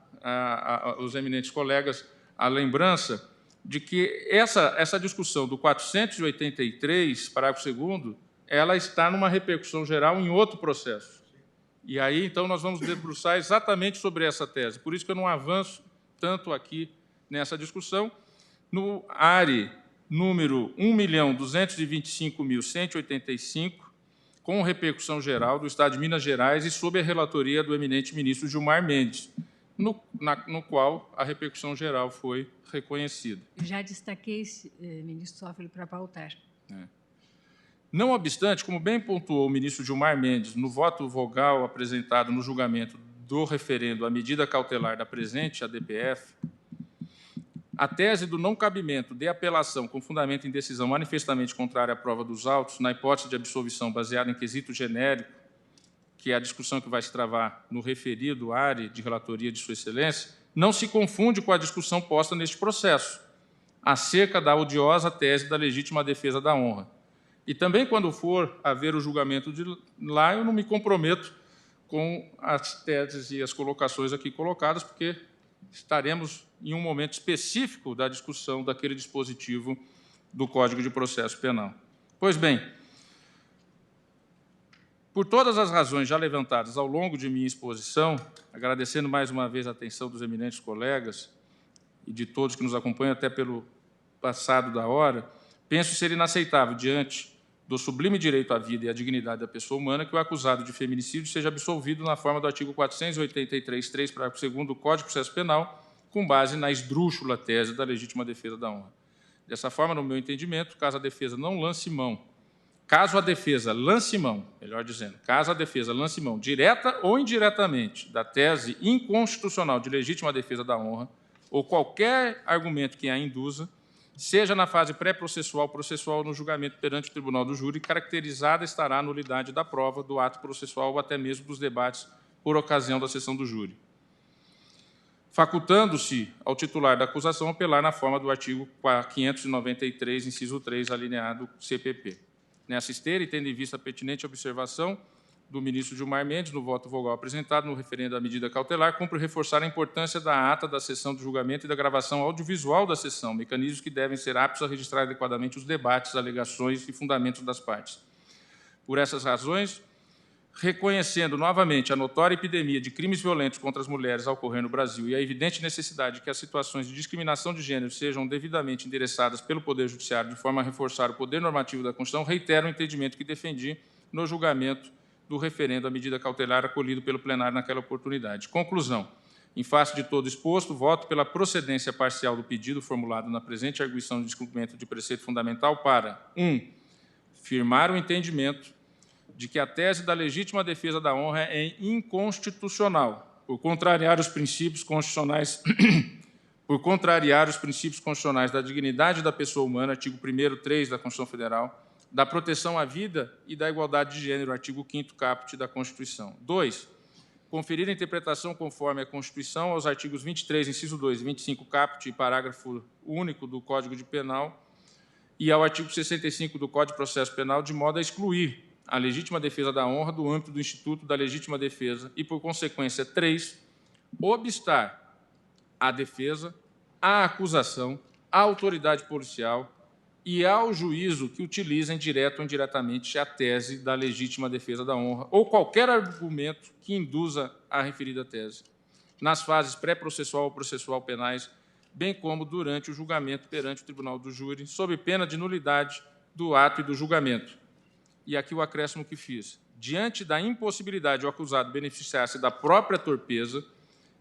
os eminentes colegas a lembrança de que essa discussão do 483, parágrafo 2º, ela está numa repercussão geral em outro processo. E aí, então, nós vamos debruçar exatamente sobre essa tese. Por isso que eu não avanço tanto aqui nessa discussão. No ARE número 1.225.185, com repercussão geral do Estado de Minas Gerais e sob a relatoria do eminente ministro Gilmar Mendes, no qual a repercussão geral foi reconhecida. Eu já destaquei, ministro Toffoli, para pautar. Não obstante, como bem pontuou o ministro Gilmar Mendes no voto vogal apresentado no julgamento do referendo à medida cautelar da presente ADPF, a tese do não cabimento de apelação com fundamento em decisão manifestamente contrária à prova dos autos, na hipótese de absolvição baseada em quesito genérico, que é a discussão que vai se travar no referido área de relatoria de Sua Excelência, não se confunde com a discussão posta neste processo, acerca da odiosa tese da legítima defesa da honra. E também, quando for haver o julgamento de lá, eu não me comprometo com as teses e as colocações aqui colocadas, porque estaremos em um momento específico da discussão daquele dispositivo do Código de Processo Penal. Pois bem, Por todas as razões já levantadas ao longo de minha exposição, agradecendo mais uma vez a atenção dos eminentes colegas e de todos que nos acompanham até pelo passado da hora, penso ser inaceitável, diante do sublime direito à vida e à dignidade da pessoa humana, que o acusado de feminicídio seja absolvido na forma do artigo 483, parágrafo 2º do Código de Processo Penal, com base na esdrúxula tese da legítima defesa da honra. Dessa forma, no meu entendimento, caso a defesa lance mão, direta ou indiretamente, da tese inconstitucional de legítima defesa da honra, ou qualquer argumento que a induza, seja na fase pré-processual, processual ou no julgamento perante o tribunal do júri, caracterizada estará a nulidade da prova, do ato processual ou até mesmo dos debates por ocasião da sessão do júri, facultando-se ao titular da acusação apelar na forma do artigo 593, inciso 3, alineado CPP. Nessa esteira, e tendo em vista a pertinente observação do ministro Gilmar Mendes, no voto vogal apresentado no referendo à medida cautelar, cumpre reforçar a importância da ata da sessão de julgamento e da gravação audiovisual da sessão, mecanismos que devem ser aptos a registrar adequadamente os debates, alegações e fundamentos das partes. Por essas razões, reconhecendo novamente a notória epidemia de crimes violentos contra as mulheres a ocorrer no Brasil e a evidente necessidade de que as situações de discriminação de gênero sejam devidamente endereçadas pelo Poder Judiciário de forma a reforçar o poder normativo da Constituição, reitero o entendimento que defendi no julgamento do referendo à medida cautelar acolhido pelo plenário naquela oportunidade. Conclusão. Em face de todo exposto, voto pela procedência parcial do pedido formulado na presente arguição de descumprimento de preceito fundamental para 1. Firmar o entendimento de que a tese da legítima defesa da honra é inconstitucional, por contrariar os princípios constitucionais da dignidade da pessoa humana, artigo 1º, 3 da Constituição Federal, da proteção à vida e da igualdade de gênero, artigo 5º caput da Constituição. 2. Conferir a interpretação conforme a Constituição aos artigos 23, inciso 2, e 25 caput e parágrafo único do Código de Penal e ao artigo 65 do Código de Processo Penal, de modo a excluir a legítima defesa da honra do âmbito do Instituto da Legítima Defesa e, por consequência, 3, obstar à defesa, à acusação, à autoridade policial e ao juízo que utilizem direto ou indiretamente a tese da legítima defesa da honra ou qualquer argumento que induza a referida tese, nas fases pré-processual ou processual penais, bem como durante o julgamento perante o tribunal do júri, sob pena de nulidade do ato e do julgamento. E aqui o acréscimo que fiz. Diante da impossibilidade do acusado beneficiar-se da própria torpeza,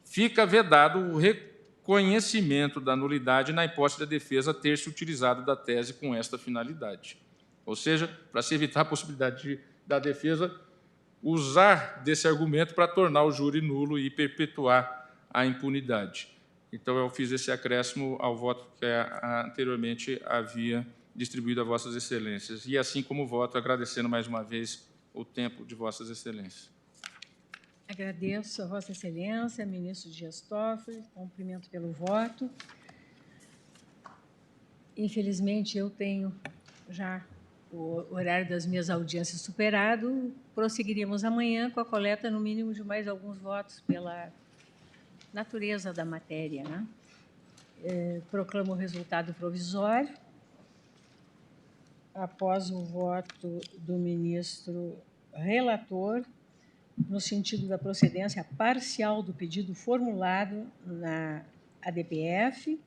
fica vedado o reconhecimento da nulidade na hipótese da defesa ter se utilizado da tese com esta finalidade. Ou seja, para se evitar a possibilidade da defesa usar desse argumento para tornar o júri nulo e perpetuar a impunidade. Então, eu fiz esse acréscimo ao voto que anteriormente havia distribuído a Vossas Excelências. E, assim como voto, agradecendo mais uma vez o tempo de Vossas Excelências. Agradeço a Vossa Excelência, ministro Dias Toffoli, cumprimento pelo voto. Infelizmente, eu tenho já o horário das minhas audiências superado. Prosseguiríamos amanhã com a coleta, no mínimo, de mais alguns votos pela natureza da matéria, né? Proclamo o resultado provisório. Após o voto do ministro relator, no sentido da procedência parcial do pedido formulado na ADPF,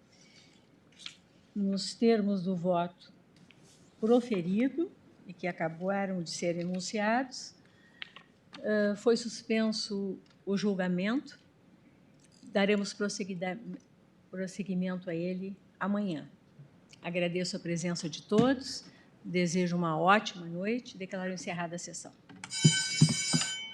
nos termos do voto proferido e que acabaram de ser enunciados, foi suspenso o julgamento. Daremos prosseguimento a ele amanhã. Agradeço a presença de todos, desejo uma ótima noite e declaro encerrada a sessão.